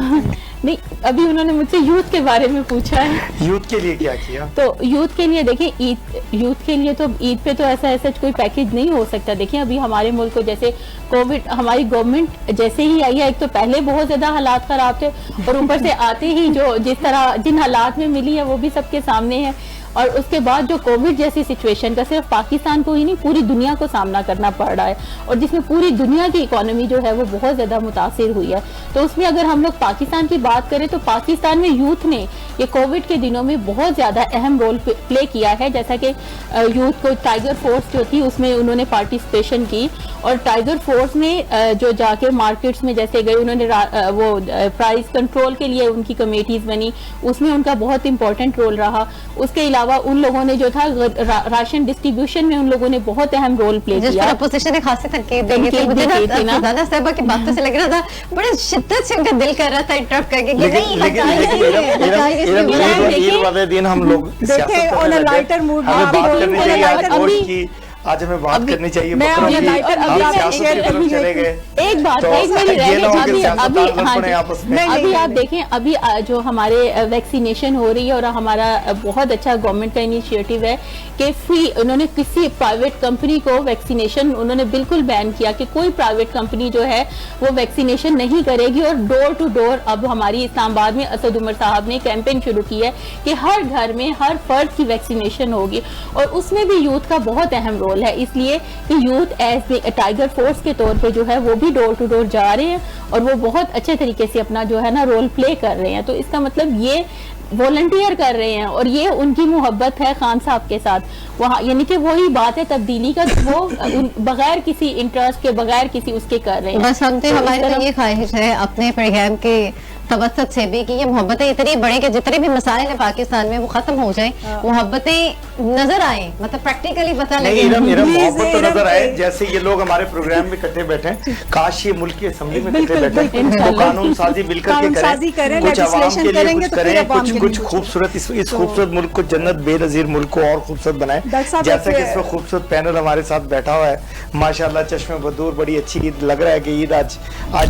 नहीं, अभी उन्होंने मुझसे यूथ के बारे में पूछा है। यूथ के लिए क्या किया? तो यूथ के लिए देखिए, यूथ के लिए तो ईद पे तो ऐसा कोई पैकेज नहीं हो सकता। देखिए, अभी हमारे मुल्क को जैसे कोविड, हमारी गवर्नमेंट जैसे ही आई है, एक तो पहले बहुत ज्यादा हालात खराब थे और ऊपर से आते ही जो जिन हालात में मिली है वो भी सबके सामने है। और उसके बाद जो कोविड जैसी सिचुएशन का सिर्फ पाकिस्तान को ही नहीं, पूरी दुनिया को सामना करना पड़ रहा है और जिसमें पूरी दुनिया की इकोनॉमी जो है वो बहुत ज़्यादा मुतासिर हुई है। तो उसमें अगर हम लोग पाकिस्तान की बात करें तो पाकिस्तान में यूथ ने ये कोविड के दिनों में बहुत ज़्यादा अहम रोल प्ले किया है। जैसा कि यूथ को टाइगर फोर्स जो थी उसमें उन्होंने पार्टिसिपेशन की और टाइगर फोर्स में जो जाके मार्केट्स में जैसे गए, उन्होंने वो प्राइस कंट्रोल के लिए उनकी कमेटीज बनी, उसमें उनका बहुत इंपॉर्टेंट रोल रहा। उसके अलावा उन लोगों ने जो था राशन डिस्ट्रीब्यूशन में उन लोगों ने बहुत अहम रोल प्ले किया। अपोजिशन ने खासी तनकीद दी थी, मुझे ज़्यादा साहबा की बातों से लग रहा था बड़े शिद्दत से उनका दिल कर रहा था इंटरप्ट करके कि नहीं, ईद वाले दिन हम लोग देखें ऑन अ लाइटर मूड में बात करनी चाहिए। आज हमें बात करनी चाहिए। एक बात अभी आप देखें, अभी जो हमारे वैक्सीनेशन हो रही है और हमारा बहुत अच्छा गवर्नमेंट का इनिशिएटिव है कि फ्री, उन्होंने किसी प्राइवेट कंपनी को वैक्सीनेशन उन्होंने बिल्कुल बैन किया कि कोई प्राइवेट कंपनी जो है वो वैक्सीनेशन नहीं करेगी। और डोर टू डोर अब हमारी इस्लामाबाद में असद उमर साहब ने कैंपेन शुरू की है कि हर घर में हर फर्द की वैक्सीनेशन होगी और उसमें भी यूथ का बहुत अहम रोल है, इसलिए कि यूथ एज टाइगर फोर्स के तौर पे जो है वो भी डोर टू डोर जा रहे हैं और वो बहुत अच्छे तरीके से अपना जो है ना रोल प्ले कर रहे हैं। तो इसका मतलब ये वॉलंटियर कर रहे हैं और ये उनकी मोहब्बत है खान साहब के साथ, वहाँ यानी कि वही बात है तब्दीली का, वो बगैर किसी इंटरेस्ट के, बगैर किसी उसके कर रहे हैं। बस हम तो हमारी तो ये ख्वाहिश है अपने प्रोग्राम के तवसत से भी कि ये मोहब्बतें इतनी बढ़े कि जितने भी मसाइल हैं पाकिस्तान में वो खत्म हो जाए, मोहब्बतें नजर आए, मतलब प्रैक्टिकली पता लगे। मोहब्बत तो नजर आए, जैसे ये लोग हमारे प्रोग्राम में इकट्ठे बैठे हैं, काश ये मुल्क की असेंबली में इकट्ठे बैठे तो कानून साजी मिलकर के करें, कुछ आवाम के लिए कुछ करें, कुछ खूबसूरत इस खूबसूरत मुल्क को, जन्नत बेनजीर मुल्क को और खूबसूरत बनाए। जैसा कि इसमें खूबसूरत पैनल हमारे साथ बैठा हुआ है, माशाल्लाह चश्मे बदूर, बड़ी अच्छी ईद लग रहा है कि ईद आज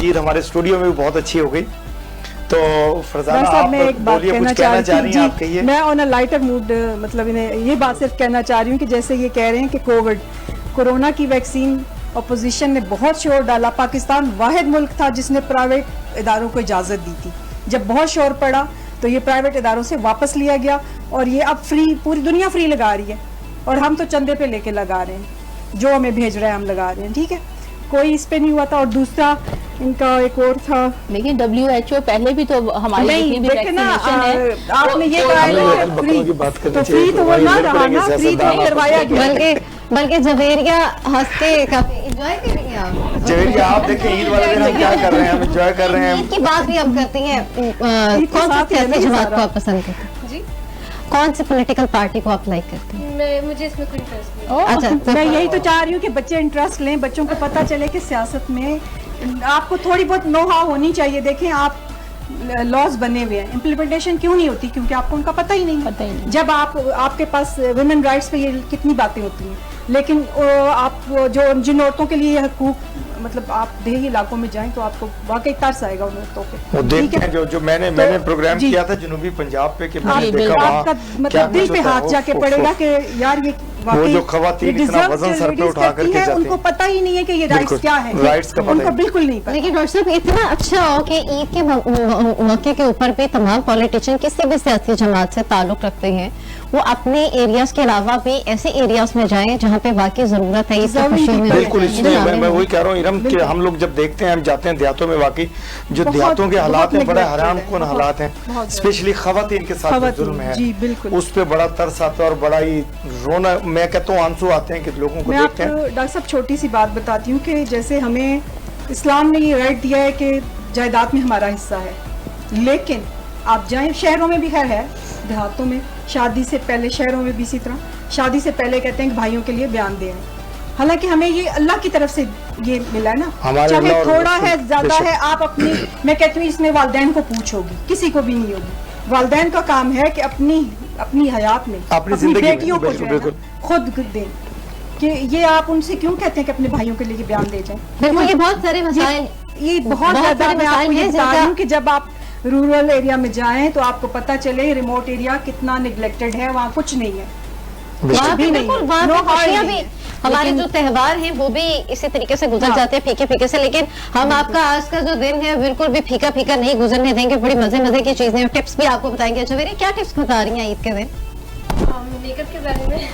ईद हमारे स्टूडियो में भी बहुत अच्छी हो गई। तो फरजाना आप बोलिए, कुछ कहना चाह रही हैं, आप कहिए। मैं ऑन अ लाइटर मूड मतलब इन्हें ये बात सिर्फ कहना चाह रही हूँ कि जैसे ये कह रहे हैं कि कोरोना की वैक्सीन अपोजिशन ने बहुत शोर डाला। पाकिस्तान वाहिद मुल्क था जिसने प्राइवेट इदारों को इजाज़त दी थी। जब बहुत शोर पड़ा तो ये प्राइवेट इदारों से वापस लिया गया और ये अब फ्री, पूरी दुनिया फ्री लगा रही है और हम तो चंदे पे लेके लगा रहे हैं, जो हमें भेज रहे हैं हम लगा रहे हैं, ठीक है, कोई इस पे नहीं हुआ था। और दूसरा इनका एक और था, लेकिन WHO पहले भी तो हमारी जितनी भी वैक्सीनेशन है, आपने ये कहा तो फ्री तो वो ना रहा ना, फ्री तो नहीं करवाया गया। बल्कि जवेरिया हंस के काफी एंजॉय करेंगे आप। जवेरिया आप देखें ईद वाले दिन हम क्या कर रहे हैं, हम एंजॉय कर रहे हैं। ईद की बात भी हम करती हैं। कौन सा सियासी जमात को आप पसंद करते हैं? जी, कौन से पॉलिटिकल पार्टी को आप लाइक करते हैं? मुझे इसमें कोई इंटरेस्ट नहीं। अच्छा, मैं यही तो चाह रही हूँ कि बच्चे इंटरेस्ट लें, बच्चों को पता चले कि सियासत में आपको थोड़ी बहुत नो-हाउ होनी चाहिए। देखें, आप लॉज बने हुए हैं, इम्प्लीमेंटेशन क्यों नहीं होती? क्योंकि आपको उनका पता ही नहीं। जब आपके पास वुमेन राइट्स पे ये कितनी बातें होती हैं, लेकिन आप जो जिन औरतों के लिए हकूक मतलब आप देही इलाकों में जाएं तो आपको वाकई तरस आएगा उन औरतों पे। वो देखते हैं जो मैंने प्रोग्राम जी। किया था जनूबी पंजाब पे कि मैंने जी, देखा वहाँ आपका क्या मतलब दिल कुछ पे होता है। हाथ जाके पड़ेगा कि यार ये वो जो खवातीन इतना वजन सर पे उठा करके जाते हैं, उनको पता ही नहीं है कि ये राइट्स क्या है, राइट्स का पता उनको ही बिल्कुल नहीं पता। लेकिन डॉक्टर साहब इतना अच्छा हो कि ईद के मौके के ऊपर भी तमाम पॉलिटिशियन किसी भी सियासी जमात से ताल्लुक रखते हैं, वो अपने एरियाज के अलावा भी ऐसे एरियाज में जाएं जहाँ पे वाकई जरूरत है ईद की खुशियों में। बिल्कुल, इसलिए मैं वही कह रहा हूँ इरम कि हम लोग जब देखते हैं, हम जाते हैं देहातों में, वाकई जो देहातों के हालात हैं बड़े हराम कौन हालात हैं, स्पेशली खवातीन के साथ जो जुल्म है उस पे बड़ा तरस आता है और बड़ा ही रोना, मैं कहता हूँ आंसू आते हैं कि लोगों को मैं देखते आपको हैं। डॉक्टर साहब छोटी सी बात बताती हूँ कि जैसे हमें इस्लाम ने ये राइट दिया है कि जायदाद में हमारा हिस्सा है, लेकिन आप जाएं शहरों में भी खैर है, देहातों में शादी से पहले, शहरों में भी इसी तरह शादी से पहले कहते हैं कि भाइयों के लिए बयान दे आए। हालांकि हमें ये अल्लाह की तरफ से ये मिला है ना, चाहे थोड़ा है ज्यादा है, आप अपनी, मैं कहती हूँ इसमें वालिदैन को पूछ होगी, किसी को भी नहीं होगी। वालिदैन का काम है कि अपनी हयात में अपनी बेटियों को जो है ना, खुद दें कि ये आप उनसे क्यों कहते हैं कि अपने भाइयों के लिए बयान दे जाएं। बिल्कुल, ये बहुत सारे मसाइल, ये बहुत ज्यादा मैं आपको ये बता रही हूँ कि जब आप रूरल एरिया में जाएं तो आपको पता चले रिमोट एरिया कितना निगलेक्टेड है, वहाँ कुछ नहीं है, वहाँ पे बिल्कुल वहाँ पे खुशियाँ भी, हमारे जो त्योहार हैं वो भी इसी तरीके से गुजर जाते हैं फीके फीके से, लेकिन हम आपका आज का जो दिन है बिल्कुल भी फीका फीका नहीं गुजरने देंगे। बड़ी मजे की चीजें, टिप्स भी आपको बताएंगे। अच्छा मेरे क्या टिप्स बता रही हैं ईद के दिन? मेकअप के बारे में,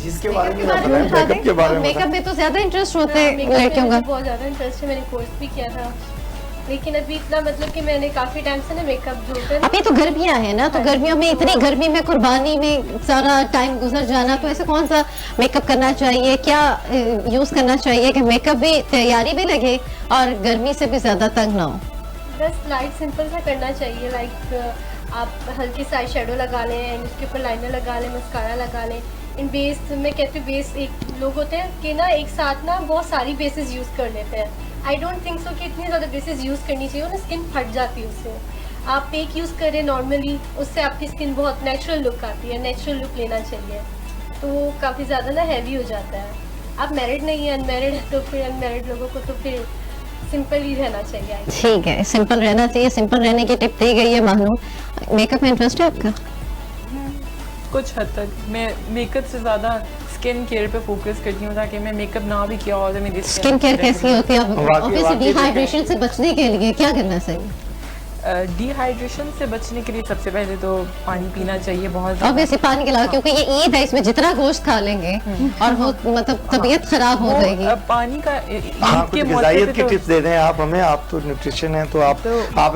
जिसके बारे में मेकअप के बारे में, मेकअप में तो ज्यादा इंटरेस्ट होता है लड़कियों का, बहुत ज्यादा इंटरेस्ट है, मैंने कोर्स भी किया था, लेकिन अभी इतना मतलब कि मैंने काफी टाइम से ना मेकअप जो होता है, अभी तो गर्मियां हैं ना, तो गर्मियों में इतनी गर्मी में कुर्बानी में सारा टाइम गुजर जाना, तो ऐसे कौन सा मेकअप करना चाहिए, क्या यूज करना चाहिए कि मेकअप भी तैयारी भी लगे और गर्मी से भी ज्यादा तंग ना हो? बस लाइट सिंपल सा करना चाहिए, लाइक आप हल्की सा आई शेडो लगा लें एंड उसके ऊपर लाइनर लगा लें, मस्कारा लगा लें। इन बेस, मैं कहती हूँ बेस, एक लोग होते हैं कि ना एक साथ ना बहुत सारी बेसेस यूज़ कर लेते हैं। आई डोंट थिंक सो कि इतनी ज़्यादा बेसेस यूज़ करनी चाहिए, ना स्किन फट जाती है उससे। आप एक यूज़ करें नॉर्मली, उससे आपकी स्किन बहुत नेचुरल लुक आती है, नेचुरल लुक लेना चाहिए, तो वो काफ़ी ज़्यादा ना हैवी हो जाता है। आप मैरिड नहीं है, अनमैरिड है, तो फिर अनमैरिड लोगों को तो फिर सिंपल ही रहना चाहिए। ठीक है, सिंपल रहना चाहिए, सिंपल रहने की टिप दी गई है। मानो मेकअप में इंटरेस्ट है आपका? कुछ हद तक मैं मेकअप से ज़्यादा स्किन केयर पे फोकस करती हूँ, ताकि मैं मेकअप ना भी किया हो तो मेरी स्किन केयर कैसी होती है? ऑब्वियसली डिहाइड्रेशन से बचने के लिए क्या करना चाहिए? डिहाइड्रेशन से बचने के लिए सबसे पहले तो पानी पीना चाहिए बहुत। ऑब्वियसली पानी के अलावा, क्योंकि ये ईद है, इसमें जितना गोश्त खा लेंगे और वो मतलब तबीयत खराब हो जाएगी। पानी का ग़िज़ाइयत की टिप्स दे दें आप हमें, आप तो न्यूट्रिशन हैं, तो आप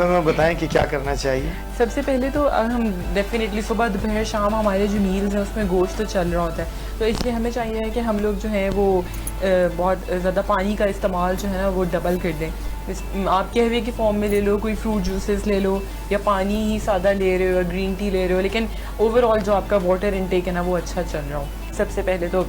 हमें बताएं कि क्या करना चाहिए। सबसे पहले तो हम डेफिनेटली सुबह दोपहर शाम हमारे जो मील्स हैं उसमें गोश्त तो चल रहा होता है, तो इसलिए हमें चाहिए है कि हम लोग जो है वो बहुत ज़्यादा पानी का इस्तेमाल जो है ना वो डबल कर दें। आप कहवे की फॉर्म में ले लो, कोई फ्रूट जूसेस ले लो, या पानी ही सादा ले रहे हो या ग्रीन टी ले रहे हो, लेकिन ओवरऑल जो आपका वाटर इनटेक है ना वो अच्छा चल रहा हो। सबसे पहले तो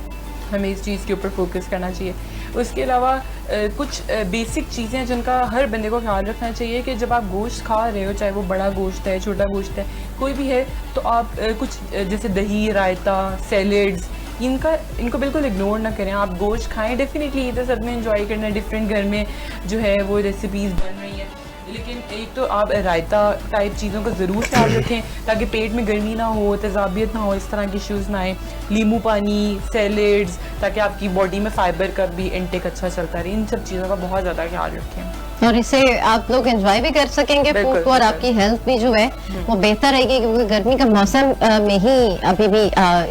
हमें इस चीज़ के ऊपर फोकस करना चाहिए। उसके अलावा कुछ बेसिक चीज़ें हैं जिनका हर बंदे को ख्याल रखना चाहिए कि जब आप गोश्त खा रहे हो, चाहे वो बड़ा गोश्त है, छोटा गोश्त है, कोई भी है, तो आप कुछ जैसे दही, रायता, सैलेड्स, इनको बिल्कुल इग्नोर ना करें। आप गोश्त खाएं, डेफिनेटली ईद सब में एंजॉय करना, डिफरेंट घर में जो है वो रेसिपीज़ बन रही हैं, लेकिन एक तो आप रायता टाइप चीज़ों का ज़रूर ख्याल रखें ताकि पेट में गर्मी ना हो, तेज़ाबियत ना हो, इस तरह के इश्यूज़ ना आए। नींबू पानी, सैलेड्स, ताकि आपकी बॉडी में फाइबर का भी इंटेक अच्छा चलता रहे। इन सब चीज़ों का बहुत ज़्यादा ख्याल रखें और इसे आप लोग एंजॉय भी कर सकेंगे फूड को, और आपकी हेल्थ भी जो है वो बेहतर रहेगी, क्योंकि गर्मी का मौसम में ही अभी भी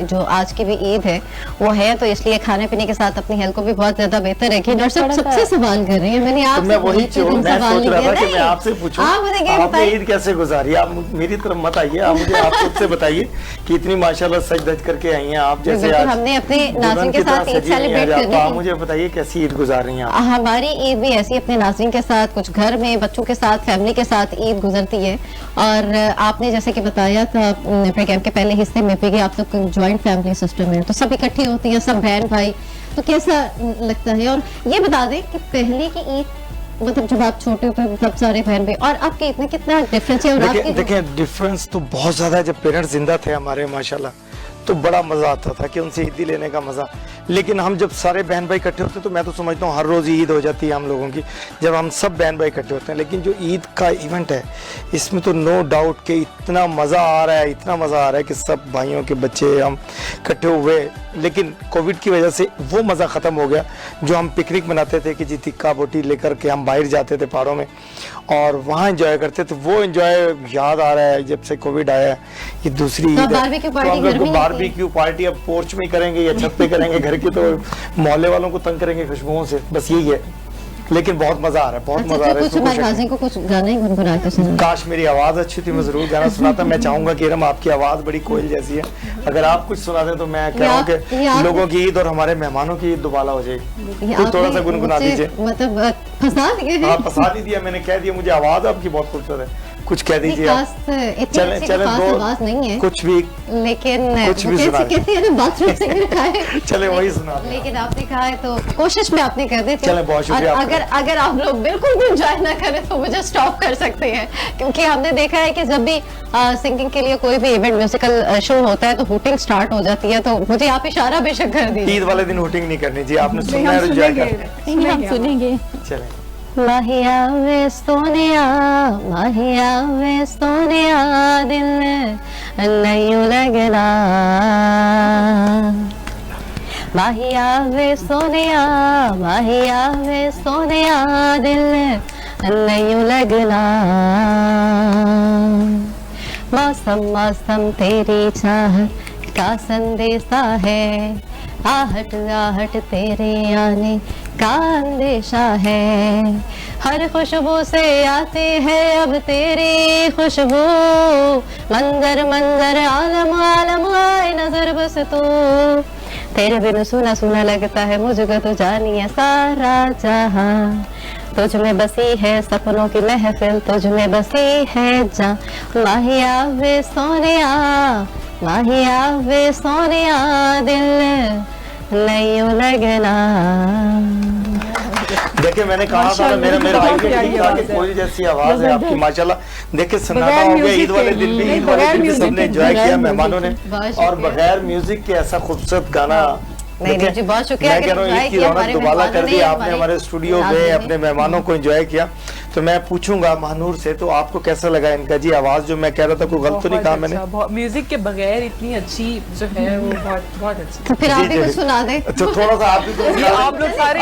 जो आज की भी ईद है वो है, तो इसलिए खाने पीने के साथ अपनी हेल्थ को भी बहुत ज्यादा बेहतर रखिए। डॉक्टर साहब सबसे सवाल कर रही है, मैंने आपसे पूछूं, आपने ईद कैसे गुजारी? आप मेरी तरफ मत आइए, आप मुझे आप खुद से बताइए कि इतनी माशाल्लाह सज धज करके आई हैं आप, जैसे आज हमने अपने नाज़रीन के साथ ईद सेलिब्रेट करनी है। आप मुझे बताइए कैसी ईद गुजार रही हैं? हमारी ईद भी ऐसी अपने नाज़रीन के साथ, कुछ घर में बच्चों के साथ, फैमिली के साथ ईद गुजरती है। और आपने जैसे कि बताया था प्रोग्राम के पहले हिस्से में भी कि आप लोग जॉइंट फैमिली सिस्टम है, तो सब इकट्ठी होती है, सब बहन भाई, तो कैसा लगता है? और ये बता दें कि पहले की ईद, मतलब जब आप छोटे होते सब सारे बहन भाई, और आपके इतने कितना डिफरेंस है? और देखिए डिफरेंस तो बहुत ज्यादा है। जब पेरेंट्स जिंदा थे हमारे माशाल्लाह, तो बड़ा मज़ा आता था कि उनसे ईदी लेने का मज़ा। लेकिन हम जब सारे बहन भाई इकट्ठे होते हैं तो मैं तो समझता हूँ हर रोज़ ईद हो जाती है हम लोगों की, जब हम सब बहन भाई इकट्ठे होते हैं। लेकिन जो ईद का इवेंट है इसमें तो नो डाउट कि इतना मज़ा आ रहा है, इतना मज़ा आ रहा है कि सब भाइयों के बच्चे हम इकट्ठे हुए। लेकिन कोविड की वजह से वो मज़ा ख़त्म हो गया जो हम पिकनिक मनाते थे कि जी तिक्का बोटी लेकर के हम बाहर जाते थे पहाड़ों में और वहाँ एंजॉय करते थे। वो एंजॉय याद आ रहा है जब से कोविड आया है। ये दूसरी ईद है तो हम लोग बारबेक्यू पार्टी अब पोर्च में करेंगे या छत पे करेंगे घर की, तो मोहल्ले वालों को तंग करेंगे खुशबुओं से, बस यही है। लेकिन बहुत मजा आ रहा है, बहुत मजा आ रहा है। कुछ गाजी को कुछ गाने गुनगुना के सुना। काश मेरी आवाज अच्छी थी, मैं जरूर गाना सुनाता। मैं चाहूंगा कि इरम आपकी आवाज बड़ी कोयल जैसी है, अगर आप कुछ सुना दें तो मैं कह रहा हूँ कि लोगों की ईद और हमारे मेहमानों की ईद दोबारा हो जाएगी। तो थोड़ा सा गुनगुना दीजिए। मतलब फंसा दिए। हाँ फंसा नहीं दिया, मैंने कह दिया मुझे आवाज आपकी बहुत खूबसूरत है, कुछ कह दीजिए आप। चले चले आवाज नहीं है कुछ भी, लेकिन कुछ भी सुना कहते हैं बाथरूम सिंगर का है। चले वही सुना। लेकिन आपने कहा है तो कोशिश में आपने कर दी। चले बहुत शुक्रिया। अगर आप लोग बिल्कुल भी एंजॉय ना करें तो मुझे स्टॉप कर सकते हैं, क्योंकि हमने देखा है कि जब भी सिंगिंग के लिए कोई भी इवेंट म्यूजिकल शो होता है तो हुटिंग स्टार्ट हो जाती है। तो मुझे आप इशारा बेशक कर दीजिए। ईद वाले दिन हुटिंग नहीं करनी चाहिए, आपने सुनना है, एंजॉय करना है। हम सुनेंगे। चलें। माहिया वे सोनिया, माहिया वे सोनिया, दिल नहीं लगना। माहिया वे सोनिया, माहिया वे सोनिया, दिल नहीं लगना। मौसम मौसम तेरी चाहत का संदेशा है, आहट आहट तेरे आने का अंदेशा है। हर खुशबू से आती है अब तेरी खुशबू, मंजर मंजर आलम आलम आए नजर बस तू। तेरे बिन सुना सुना लगता है मुझको तो जानिए सारा जहां, तुझ में बसी है सपनों की महफिल, तुझ में बसी है जहां। माहिया वे सोनिया, माहिया वे सोनिया, दिल नहीं लगना। देखिए मैंने कहा था मेरा आइडिया था कि कोयल जैसी आवाज है आपकी माशाल्लाह। देखिए सन्नाटा हो गया ईद वाले दिन भी, ईद वाले दिन भी सबने एंजॉय किया मेहमानों ने, और बगैर म्यूजिक के ऐसा खूबसूरत गाना। नहीं जी बहुत शुक्रिया। मैं कह रहा हूँ ईद की रौनक दोबारा कर दी आपने हमारे स्टूडियो में, अपने मेहमानों को एंजॉय किया। तो मैं पूछूंगा महानूर से, तो आपको कैसा लगा इनका जी आवाज? जो मैं कह रहा था कोई गलत तो नहीं कहा मैंने? म्यूजिक के बगैर इतनी अच्छी जो है वो बहुत बहुत अच्छी। तो फिर आप भी कुछ सुना दें। तो थोड़ा सा आप भी आप लोग सारे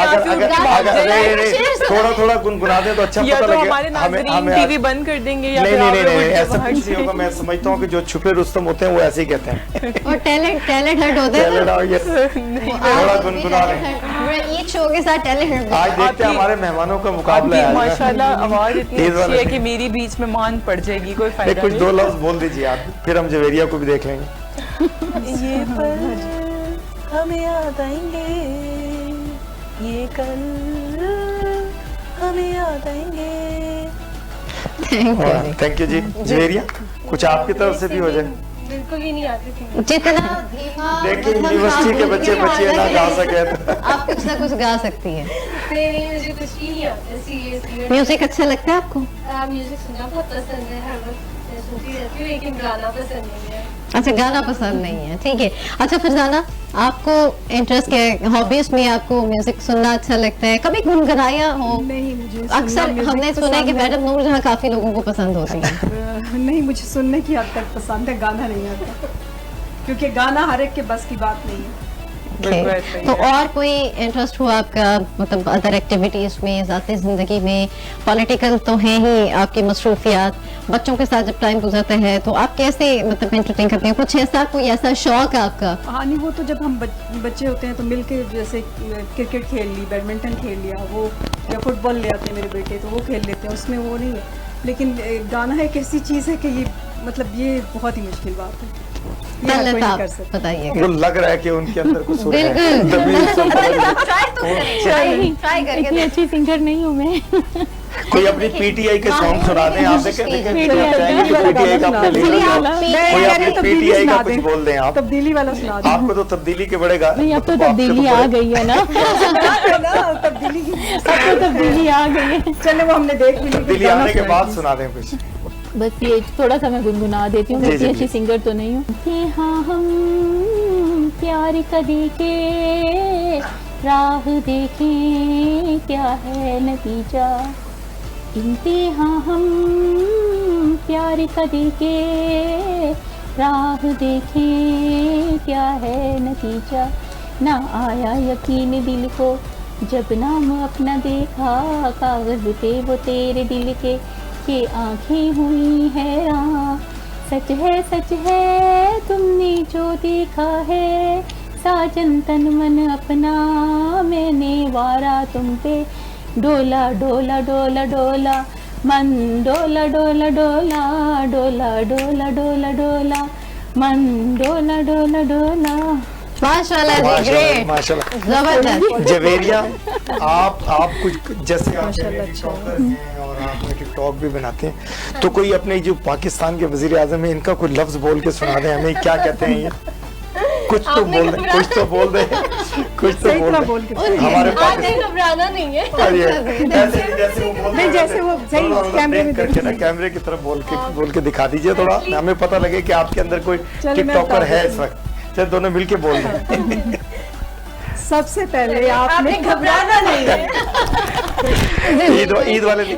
थोड़ा थोड़ा गुनगुना दे तो अच्छा पता लगे हमें। टीवी बंद कर देंगे या नहीं ऐसा कुछ नहीं होगा। मैं समझता हूँ कि जो छुपे रुस्तम होते हैं वो ऐसे ही कहते हैं, और टैलेंट हट होते हैं। थोड़ा गुनगुना रहे ईद शो के साथ टैलेंट। आज देखते हैं हमारे मेहमानों का मुकाबला है। माशाल्लाह आवाज इतनी अच्छी है कि मेरी बीच में मान पड़ जाएगी, कोई फायदा नहीं। कुछ दो लफ्ज बोल दीजिए आप, फिर हम जवेरिया को भी देख लेंगे। ये पल हमें याद आएंगे, ये कल हमें याद आएंगे। थैंक यू जी। जवेरिया कुछ आपकी तरफ से भी हो जाए। बिल्कुल ही नहीं आती थी। जितना धीमा देखिए यूनिवर्सिटी के बच्चे ना गा सके तो आप कुछ ना कुछ गा सकती है। नहीं मुझे कुछ भी नहीं आता सीरियसली। म्यूजिक अच्छा लगता है आपको? म्यूजिक सुनना बहुत पसंद है, हर वक्त मैं सुनती रहती हूँ, लेकिन गाना पसंद नहीं है। अच्छा गाना पसंद नहीं है, ठीक है। अच्छा फरजाना आपको इंटरेस्ट के हॉबीज में आपको म्यूजिक सुनना अच्छा लगता है? कभी गुनगुनाया हो? नहीं मुझे अक्सर हमने सुना है कि मैडम नूर जहाँ काफी लोगों को पसंद होती है। नहीं मुझे सुनने की हद तक पसंद है, गाना नहीं आता, क्योंकि गाना हर एक के बस की बात नहीं है। तो और कोई इंटरेस्ट हुआ आपका, मतलब अदर एक्टिविटीज में, ज़ाती जिंदगी में? पॉलिटिकल तो है ही आपकी मसरूफियात, बच्चों के साथ जब टाइम गुजरते हैं तो आप कैसे मतलब एंटरटेन करते हैं? कुछ ऐसा कोई ऐसा शौक है आपका? हाँ नहीं वो तो जब हम बच्चे होते हैं तो मिलके जैसे क्रिकेट खेल ली, बैडमिंटन खेल लिया, वो या फुटबॉल ले आते हैं मेरे बेटे तो वो खेल लेते हैं, उसमें वो नहीं है। लेकिन गाना एक ऐसी चीज़ है कि ये मतलब ये बहुत ही मुश्किल बात है। बताइए। वो लग रहा है कि उनके अंदर कुछ हो रहा है। इतनी अच्छी सिंगर नहीं हूँ मैं। कोई अपनी पीटीआई के सॉन्ग सुना दें आप। पीटीआई का पीटीआई का कुछ बोल दें आप। तब्दीली वाला सुना दें। आपको तो तब्दीली के बड़े नहीं, अब तो तब्दीली आ गई है ना। तब्दीली आ गई है। चलो वो हमने देख ली। तब्दीली आने के बाद सुना दें कुछ। बस ये थोड़ा सा मैं गुनगुना देती हूँ, जी, मैं जी, इतनी अच्छी जी। सिंगर तो नहीं हूँ। कि हाँ हम प्यार कदी के राह देखें क्या है नतीजा, इम्तिहां हम प्यार कदी के राह देखें क्या है नतीजा, ना आया यकीन दिल को जब नाम अपना देखा, कागज पे वो तेरे दिल के आंखें हुई हैरान, सच है तुमने जो देखा है, साजन तन मन अपना मैंने वारा तुम पे, डोला डोला डोला डोला मन, डोला डोला डोला डोला डोला डोला डोला मन, डोला डोला डोला। माशाल्लाह जी, ग्रेट, माशाल्लाह। जबरदस्त। जवेरिया, आप कुछ जैसे आप टिकटॉकर हैं और आप टिकटॉक भी बनाते हैं, तो कोई अपने जो पाकिस्तान के वजीर आजम है इनका कोई लफ्ज बोल के सुना दें हमें, क्या कहते हैं ये? कुछ तो बोल दे, कुछ तो बोल दे, कुछ तो बोल दे। हमारे आपने घबराना नहीं है। नहीं, जैसे वो सही कैमरे में करके ना, कैमरे की तरफ बोल के दिखा दीजिए थोड़ा, हमें पता लगे कि आपके अंदर कोई टिकटॉकर है इस वक्त। चल दोनों मिलके बोल रहे। सबसे पहले आपने घबराना नहीं है। ईद वाले दिन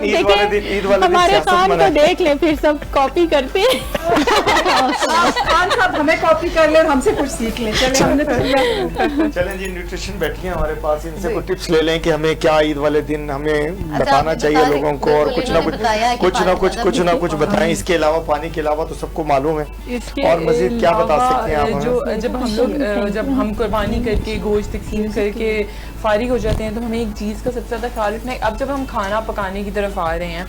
हमारे सियासत खान को मनाएं। देख ले, फिर सब कॉपी करते हैं। खान साहब हमें कॉपी कर ले और हमसे कुछ सीख ले। चले हमने तो किया। चलें जी, न्यूट्रिशन बैठी है हमारे पास, इनसे कुछ टिप्स ले लें कि हमें क्या ईद वाले दिन हमें बताना चाहिए लोगों को, और कुछ ना कुछ बताएं। इसके अलावा पानी के अलावा तो सबको मालूम है, और मजीद क्या बता सकते हैं आप? जो जब हम कुर्बानी करके गोश्त तकसीम करके फारिग हो जाते हैं, तो हमें एक चीज़ का सबसे ज़्यादा ख्याल रखना है। अब जब हम खाना पकाने की तरफ आ रहे हैं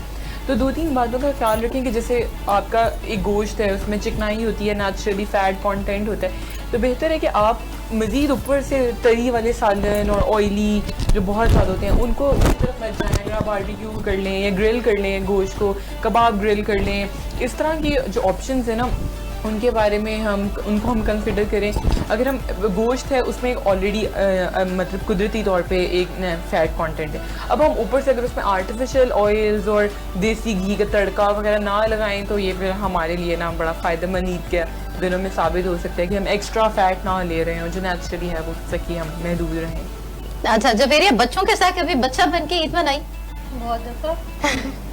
तो 2-3 बातों का ख्याल रखें कि जैसे आपका एक गोश्त है, उसमें चिकनाई होती है, नेचुरली फैट कंटेंट होता है, तो बेहतर है कि आप मज़ीद ऊपर से तरी वाले सालन और ऑयली जो बहुत ज़्यादा होते हैं उनको इस तरफ मत जाएं। अगर आप बारबेक्यू कर लें या ग्रिल कर लें गोश्त को, कबाब ग्रिल कर लें, इस तरह की जो ऑप्शंस हैं ना, उनके बारे में उनको हम कंसिडर करें। अगर हम गोश्त है उसमें ऑलरेडी मतलब कुदरती तौर पे एक फैट कंटेंट है, अब हम ऊपर से अगर उसमें आर्टिफिशियल ऑयल्स और देसी घी का तड़का वगैरह ना लगाएं, तो ये फिर हमारे लिए ना बड़ा फ़ायदेमंद ईद के दिनों में साबित हो सकता है कि हम एक्स्ट्रा फैट ना ले रहे हैं, जो नेचुरली है वो तक ही हम महदूद रहें। अच्छा जवेरिया, बच्चों के साथ कभी बच्चा बन के ईद मनाई? बहुत दफा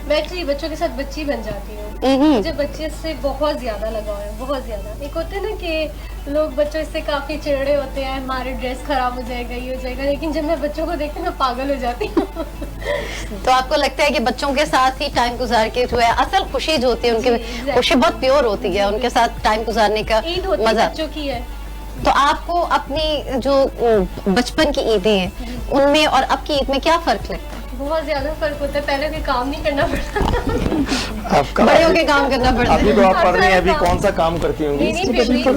मैं एक्चुअली बच्चों के साथ बच्ची बन जाती हूँ। मुझे बच्चे से बहुत ज्यादा लगाव है, बहुत ज्यादा। एक होते हैं ना कि लोग बच्चों से काफी चिड़े होते हैं, हमारे ड्रेस खराब हो जाएगा, ये हो जाएगा, लेकिन जब मैं बच्चों को देखती हूँ मैं पागल हो जाती हूँ। तो आपको लगता है कि बच्चों के साथ ही टाइम गुजार के जो है असल खुशी जो होती है, उनकी खुशी बहुत प्योर होती है, उनके साथ टाइम गुजारने का ईद होती है मजा बच्चों की है। तो आपको अपनी जो बचपन की ईदें हैं उनमें और अब की ईद में क्या फर्क लगता है? बहुत ज्यादा फर्क होता है, पहले कोई काम नहीं करना पड़ता। आपका बड़े होके काम करना पड़ता है। अभी तो आप पढ़ रही हैं, अभी कौन सा काम करती होंगी?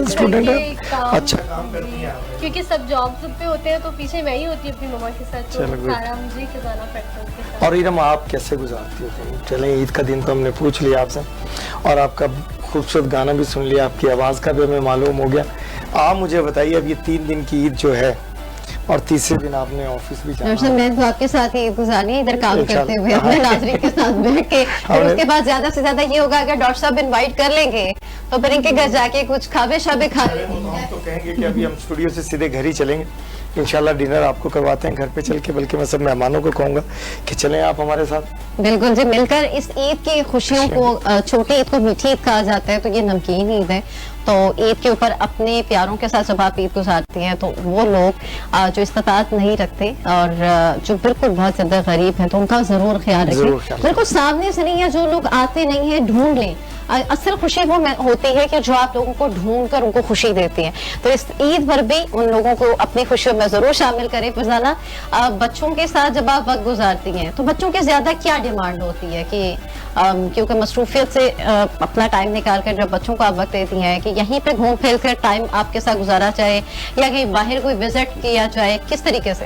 स्टूडेंट है, अच्छा काम करती हैं आप। क्योंकि सब जॉब पे होते हैं, तो पीछे मैं ही होती हूँ अपनी मम्मा के साथ, तो सारा मुझे ही जाना पड़ता है उनके साथ। और इरम, आप कैसे गुजारती हो? चलें, ईद का दिन तो हमने पूछ लिया आपसे, और आपका खूबसूरत गाना भी सुन लिया, आपकी आवाज़ का भी हमें मालूम हो गया। आप मुझे बताइए, अब ये 3 दिन की ईद जो है और तीसरे दिन आपने ऑफिस भी जाना है। मैं तो आपके साथ ही गुजारनी है, इधर काम करते हुए अपने नाज़रीन के साथ बैठ के। फिर उसके बाद ज्यादा से ज्यादा ये होगा अगर डॉक्टर साहब इनवाइट कर लेंगे तो फिर इनके घर जाके कुछ खावे शावे खा लेंगे। हम तो कहेंगे कि अभी हम स्टूडियो से सीधे घर ही चलेंगे, इंशाल्लाह डिनर आपको करवाते हैं घर पे चल के, बल्कि मैं सब मेहमानों को कहूँगा कि चलें आप हमारे साथ। बिल्कुल जी, मिलकर इस ईद की खुशियों को, छोटी ईद को मीठी ईद कहा जाता है, तो ये नमकीन ईद है। तो ईद के ऊपर अपने प्यारों के साथ जब आप ईद गुजारती हैं, तो वो लोग जो इस्तात नहीं रखते और जो बिल्कुल बहुत ज्यादा गरीब हैं, तो उनका जरूर ख्याल रखें। बिल्कुल सामने से नहीं है, जो लोग आते नहीं है ढूंढ लें। असल खुशी वो होती है कि जो आप लोगों को ढूंढ कर उनको खुशी देती है। तो इस ईद पर भी उन लोगों को अपनी खुशियों में जरूर शामिल करें। फरजाना, बच्चों के साथ जब आप वक्त गुजारती हैं तो बच्चों की ज्यादा क्या डिमांड होती है कि क्योंकि मसरूफियत से अपना टाइम निकाल कर जब बच्चों को आप वक्त देती हैं कि यहीं पे घूम फिर कर टाइम आपके साथ गुजारा जाए या कहीं बाहर कोई विजिट किया जाए, किस तरीके से?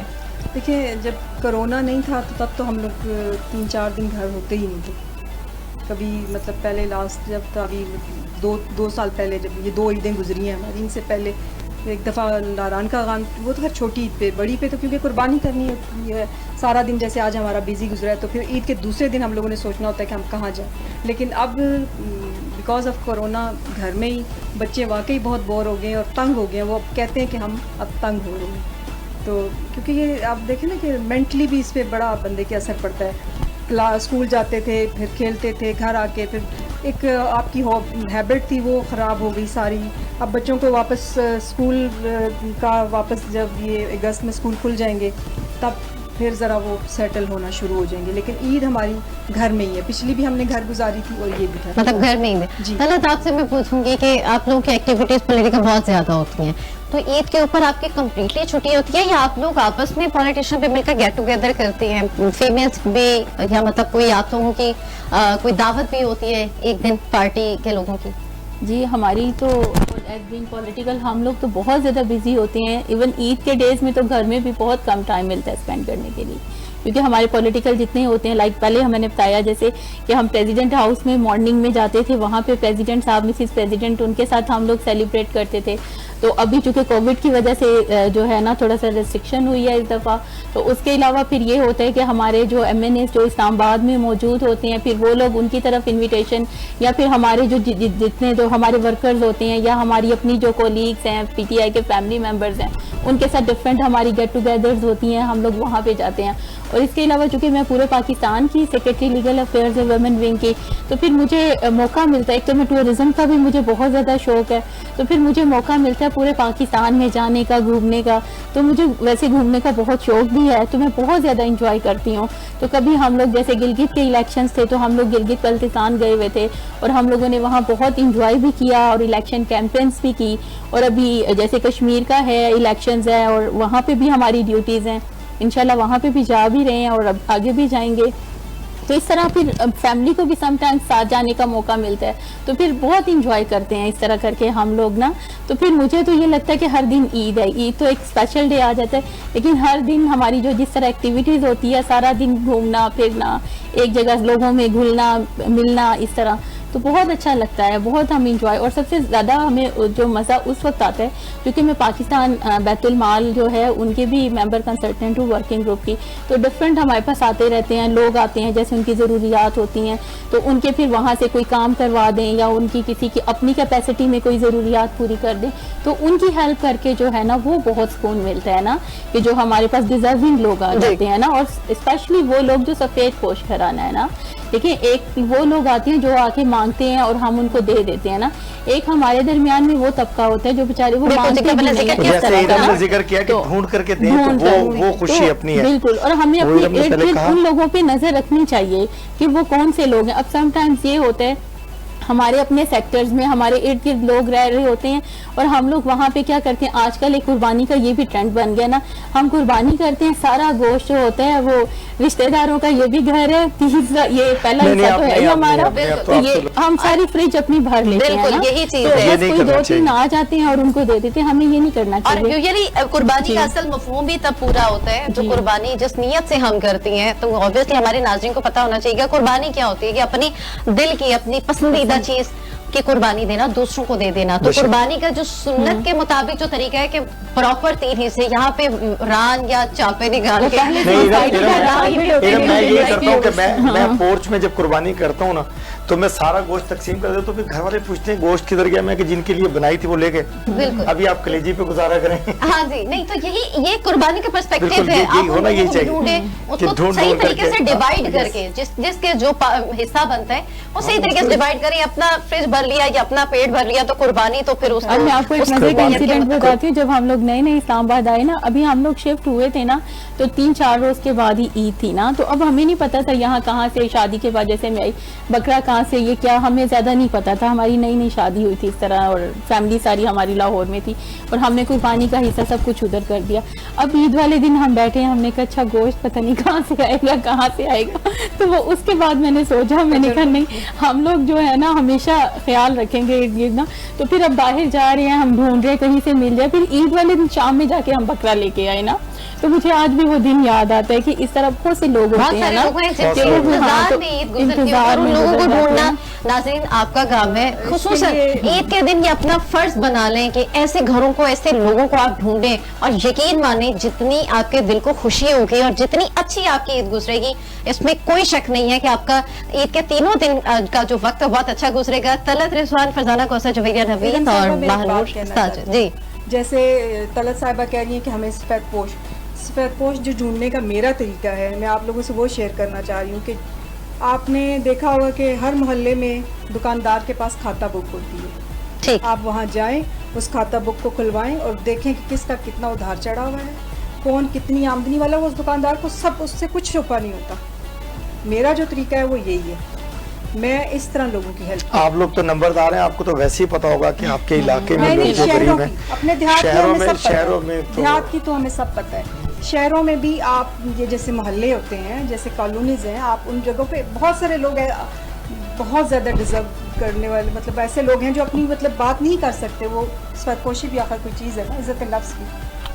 देखिए, जब कोरोना नहीं था तो तब तो हम लोग 3-4 दिन घर होते ही नहीं थे कभी। मतलब पहले लास्ट जब था, अभी 2 साल पहले जब ये 2 ईदें गुजरी हैं हमारी, इनसे पहले एक दफ़ा नारायण का गान, वो तो हर छोटी ईद पे, बड़ी पे तो क्योंकि कुर्बानी करनी होती है सारा दिन, जैसे आज हमारा बिजी गुजरा है, तो फिर ईद के दूसरे दिन हम लोगों ने सोचना होता है कि हम कहाँ जाएं। लेकिन अब बिकॉज ऑफ कोरोना घर में ही बच्चे वाकई बहुत बोर हो गए और तंग हो गए हैं। वो अब कहते हैं कि हम अब तंग हो रहे हैं। तो क्योंकि ये आप देखें ना कि मेंटली भी इस पर बड़ा बंदे के असर पड़ता है। स्कूल जाते थे, फिर खेलते थे, घर आके फिर एक आपकी हैबिट थी वो ख़राब हो गई सारी। अब बच्चों को वापस स्कूल का वापस जब ये अगस्त में स्कूल खुल जाएंगे तब फिर ज़रा वो सेटल होना शुरू हो जाएंगे। लेकिन ईद हमारी घर में ही है, पिछली भी हमने घर गुजारी थी और ये भी घर मतलब घर में ही है। तलत आपसे मैं पूछूंगी कि आप लोगों की एक्टिविटीज पॉलिटिकल बहुत ज्यादा होती हैं, तो ईद के ऊपर आपकी कम्प्लीटली छुट्टी होती है या आप लोग आपस में पॉलिटिशियन पे मिलकर गेट टुगेदर करते हैं, फीमेल्स भी, या मतलब कोई आप लोगों की कोई दावत भी होती है एक दिन पार्टी के लोगों की? जी हमारी तो एज बीइंग पॉलिटिकल हम लोग तो बहुत ज़्यादा बिजी होते हैं। इवन ईद के डेज़ में तो घर में भी बहुत कम टाइम मिलता है स्पेंड करने के लिए, क्योंकि हमारे पॉलिटिकल जितने होते हैं, लाइक पहले मैंने बताया जैसे कि हम प्रेसिडेंट हाउस में मॉर्निंग में जाते थे, वहाँ पे प्रेसिडेंट साहब, मिसिस प्रेसिडेंट, उनके साथ हम लोग सेलिब्रेट करते थे। तो अभी चूँकि कोविड की वजह से जो है ना थोड़ा सा रिस्ट्रिक्शन हुई है इस दफ़ा, तो उसके अलावा फिर ये होता है कि हमारे जो MNAs जो इस्लामाबाद में मौजूद होते हैं, फिर वो लोग उनकी तरफ इन्विटेशन, या फिर हमारे जो जितने जो हमारे वर्कर्स होते हैं या हमारी अपनी जो कोलीग्स हैं, PTI के फैमिली मेम्बर्स हैं, उनके साथ डिफरेंट हमारी गेट टुगेदर्स होती हैं, हम लोग वहाँ पे जाते हैं। और इसके अलावा चूँकि मैं पूरे पाकिस्तान की सेक्रेटरी लीगल अफेयर्स है वुमेन विंग की, तो फिर मुझे मौका मिलता है, एक तो मैं टूरिज़्म का भी मुझे बहुत ज़्यादा शौक है, तो फिर मुझे मौका मिलता है पूरे पाकिस्तान में जाने का, घूमने का। तो मुझे वैसे घूमने का बहुत शौक भी है, तो मैं बहुत ज़्यादा इंजॉय करती हूँ। तो कभी हम लोग जैसे गिलगित के इलेक्शंस थे तो हम लोग गिलगित बल्तिस्तान गए हुए थे और हम लोगों ने वहाँ बहुत इंजॉय भी किया और इलेक्शन कैंपेन्स भी की। और अभी जैसे कश्मीर का है इलेक्शंस है और वहाँ पे भी हमारी ड्यूटीज़ हैं, इंशाल्लाह वहाँ पे भी जा भी रहे हैं और अब आगे भी जाएंगे। तो इस तरह फिर फैमिली को भी समटाइम्स साथ जाने का मौका मिलता है, तो फिर बहुत इंजॉय करते हैं इस तरह करके हम लोग ना। तो फिर मुझे तो ये लगता है कि हर दिन ईद है, ईद तो एक स्पेशल डे आ जाता है, लेकिन हर दिन हमारी जो जिस तरह एक्टिविटीज़ होती है, सारा दिन घूमना फिरना, एक जगह लोगों में घुलना मिलना, इस तरह तो बहुत अच्छा लगता है, बहुत हम इंजॉय। और सबसे ज़्यादा हमें जो मज़ा उस वक्त आता है क्योंकि मैं पाकिस्तान बैतुल माल जो है उनके भी मेंबर कंसल्टेंट हूँ वर्किंग ग्रुप की, तो डिफरेंट हमारे पास आते रहते हैं, लोग आते हैं जैसे उनकी ज़रूरियात होती हैं तो उनके फिर वहाँ से कोई काम करवा दें या उनकी किसी की अपनी कैपेसिटी में कोई ज़रूरियात पूरी कर दें, तो उनकी हेल्प करके जो है ना वो बहुत सुकून मिलता है ना, कि जो हमारे पास डिजर्विंग लोग आ जाते हैं ना, और स्पेशली वो लोग जो सफ़ेद पोश घराना है ना। देखिए एक वो लोग आते हैं जो आके मांगते हैं और हम उनको दे देते हैं ना, एक हमारे दरमियान में वो तबका होता है जो बेचारे वो मांगते भी नहीं, जिक्र किया कि ढूंढ करके दें तो वो खुशी अपनी है। बिल्कुल, और हमें अपने इर्द गिर्द उन लोगों पे नजर रखनी चाहिए कि वो कौन से लोग हैं। अब समटाइम्स ये होता है हमारे अपने सेक्टर्स में हमारे इर्द गिर्द लोग रह रहे होते हैं और हम लोग वहाँ पे क्या करते हैं, आजकल एक कुर्बानी का ये भी ट्रेंड बन गया ना, हम कुर्बानी करते हैं, सारा गोश्त जो होता है वो रिश्तेदारों का ये भी घर है, तीसरा ये पहला हिस्सा तो है ही हमारा, तो ये हम सारी फ्रिज अपनी भर लेते हैं ना, यही चीज तो है। बस कोई 2-3 आ जाते हैं और उनको दे देते हैं, हमें ये नहीं करना चाहिए। और यूजुअली कुर्बानी का असल मफहूम भी तब पूरा होता है जो कुर्बानी जिस नियत से हम करती हैं, तो ऑब्वियसली हमारे नाज़रीन को पता होना चाहिए कुर्बानी क्या होती है, कि अपनी दिल की अपनी पसंदीदा चीज की कुर्बानी देना, दूसरों को दे देना। तो कुर्बानी का जो सुन्नत के मुताबिक जो तरीका है कि प्रॉपर 3 हिस्से, यहाँ पे रान या चापे निकाल के मैं ये करता हूँ कि मैं पोर्च में जब कुर्बानी करता हूँ ना तो मैं सारा गोश्त तकसीम कर देता हूँ, तो फिर घर वाले पूछते हैं गोश्त किधर गया, मैं कि जिनके लिए बनाई थी वो ले गए, अभी आप कलेजी पे गुजारा करें। हाँ जी, नहीं तो यही ये कुर्बानी का पर्सपेक्टिव है, आप होना यही ढूंढे उसको सही तरीके से डिवाइड करके, जिसके जो हिस्सा बनता है वो सही तरीके से डिवाइड करें। अपना फ्रिज भर लिया या अपना पेट भर लिया तो कुर्बानी तो फिर उसको। मैं आपको एक मजे का इंसिडेंट बताती हूँ, जब हम लोग नए नए इस्लामाबाद आए ना, अभी हम लोग शिफ्ट हुए थे ना, तो 3-4 रोज के बाद ही ईद थी ना, तो अब हमें नहीं पता था यहाँ कहाँ से शादी के बाद जैसे मैं बकरा कहाँ से ये क्या, हमें ज्यादा नहीं पता था, हमारी नई नई शादी हुई थी इस तरह और फैमिली सारी हमारी लाहौर में थी और हमने कुर्बानी का हिस्सा सब कुछ उधर कर दिया। अब ईद वाले दिन हम बैठे हैं, हमने कहा अच्छा गोश्त पता नहीं कहाँ से आएगा कहाँ से आएगा, तो वो उसके बाद मैंने सोचा, मैंने कहा नहीं हम लोग जो है ना हमेशा ख्याल रखेंगे ये ना, तो फिर अब बाहर जा रहे हैं, हम ढूंढ रहे हैं कहीं से मिल जाए, फिर ईद वाले दिन शाम में जाके हम बकरा लेके आए ना, तो मुझे आज भी वो दिन याद आता है कि इस तरह बहुत से लोग होते हैं ना, इंतजार में लोगों को ढूंढना। नाज़रीन आपका काम है, खुसूसन ईद के दिन ये अपना फर्ज बना लें कि ऐसे घरों को, ऐसे लोगों को आप ढूंढें और यकीन माने जितनी आपके दिल को खुशी होगी और जितनी अच्छी आपकी ईद गुजरेगी, इसमें कोई शक नहीं है कि आपका ईद के 3 दिन का जो वक्त बहुत अच्छा गुजरेगा। तलत तलत रिजवान, फरजाना कौसर, जुवेरिया नवीद बेगम और साहिबा, मैं एक बात महानूर कहना साजिद। चाहती जी हूँ। जैसे तलत साहिबा कह रही हैं कि हमें सफ़ेद पोश जो ढूंढने का मेरा तरीका है, मैं आप लोगों से वो शेयर करना चाह रही हूँ कि आपने देखा होगा कि हर मोहल्ले में दुकानदार के पास खाता बुक होती है। ठीक, आप वहाँ जाएं, उस खाता बुक को खुलवाएं और देखें कि किसका कितना उधार चढ़ा हुआ है, कौन कितनी आमदनी वाला, वो उस दुकानदार को सब उससे कुछ छुपा नहीं होता। मेरा जो तरीका है वो यही है, मैं इस तरह लोगों की हेल्प। आप लोग तो नंबरदार हैं, आपको तो वैसे ही पता होगा कि आपके इलाके में लोग जो शहरों गरीब हैं, की, अपने देहात की शहरों हमें में सब पता है। शहरों में तो देहात की तो हमें सब पता है। शहरों में भी आप ये जैसे मोहल्ले होते हैं, जैसे कॉलोनीज हैं, आप उन जगहों पे बहुत सारे लोग हैं बहुत ज़्यादा डिजर्व करने वाले, मतलब ऐसे लोग हैं जो अपनी मतलब बात नहीं कर सकते। वो सफ़ेदपोशी भी आखिर कोई चीज़ है ना, इज़्ज़त नफ्स की,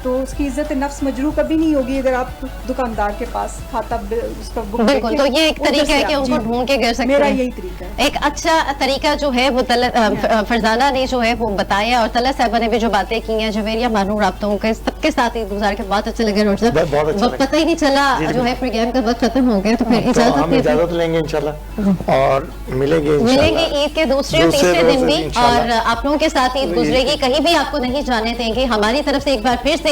तो उसकी इज़्ज़त नफ्स मजरू कभी नहीं होगी अगर आप दुकानदार के पास खाता उसका बुक बिल्कुल। तो ये एक तरीका है कि उनको ढूंढ के कर सकते मेरा हैं। यही तरीका है। एक अच्छा तरीका जो है वो फरजाना ने जो है वो बताया और तलत साहिबा ने भी जो बातें की हैं, जुवेरिया, महानूर, आप लोगों के सबके साथ ईद गुजार के बहुत अच्छे लगे। बहुत अच्छा लगा। पता ही नहीं चला जो है प्रोग्राम का वक्त खत्म हो गया, तो फिर हम इजाजत इजाजत लेंगे इंशाल्लाह और मिलेंगे ईद के दूसरे और तीसरे दिन भी, और आप लोगों के साथ ईद गुजरेगी, कहीं भी आपको नहीं जाने देंगे। हमारी तरफ से एक बार फिर से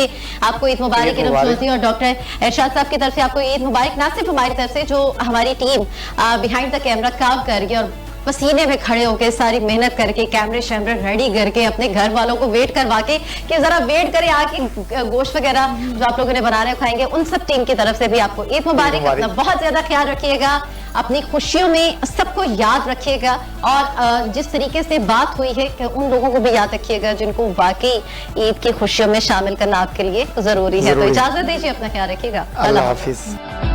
आपको ईद मुबारक रमज़ान और डॉक्टर इरशाद साहब की तरफ से आपको ईद मुबारक। ना सिर्फ हमारी तरफ से, जो हमारी टीम बिहाइंड द कैमरा काम कर रही है और पसीने में खड़े होकर सारी मेहनत करके कैमरे शैमरे रेडी करके अपने घर वालों को वेट करवा के कि जरा वेट करें आके गोश्त वगैरह जो आप लोगों ने बना रहे खाएंगे, उन सब टीम की तरफ से भी आपको ईद मुबारक। अपना बहुत ज्यादा ख्याल रखिएगा, अपनी खुशियों में सबको याद रखिएगा और जिस तरीके से बात हुई है कि उन लोगों को भी याद रखिएगा जिनको वाकई ईद की खुशियों में शामिल करना आपके लिए जरूरी है। तो इजाजत दीजिए, अपना ख्याल रखिएगा। अल्लाह हाफिज।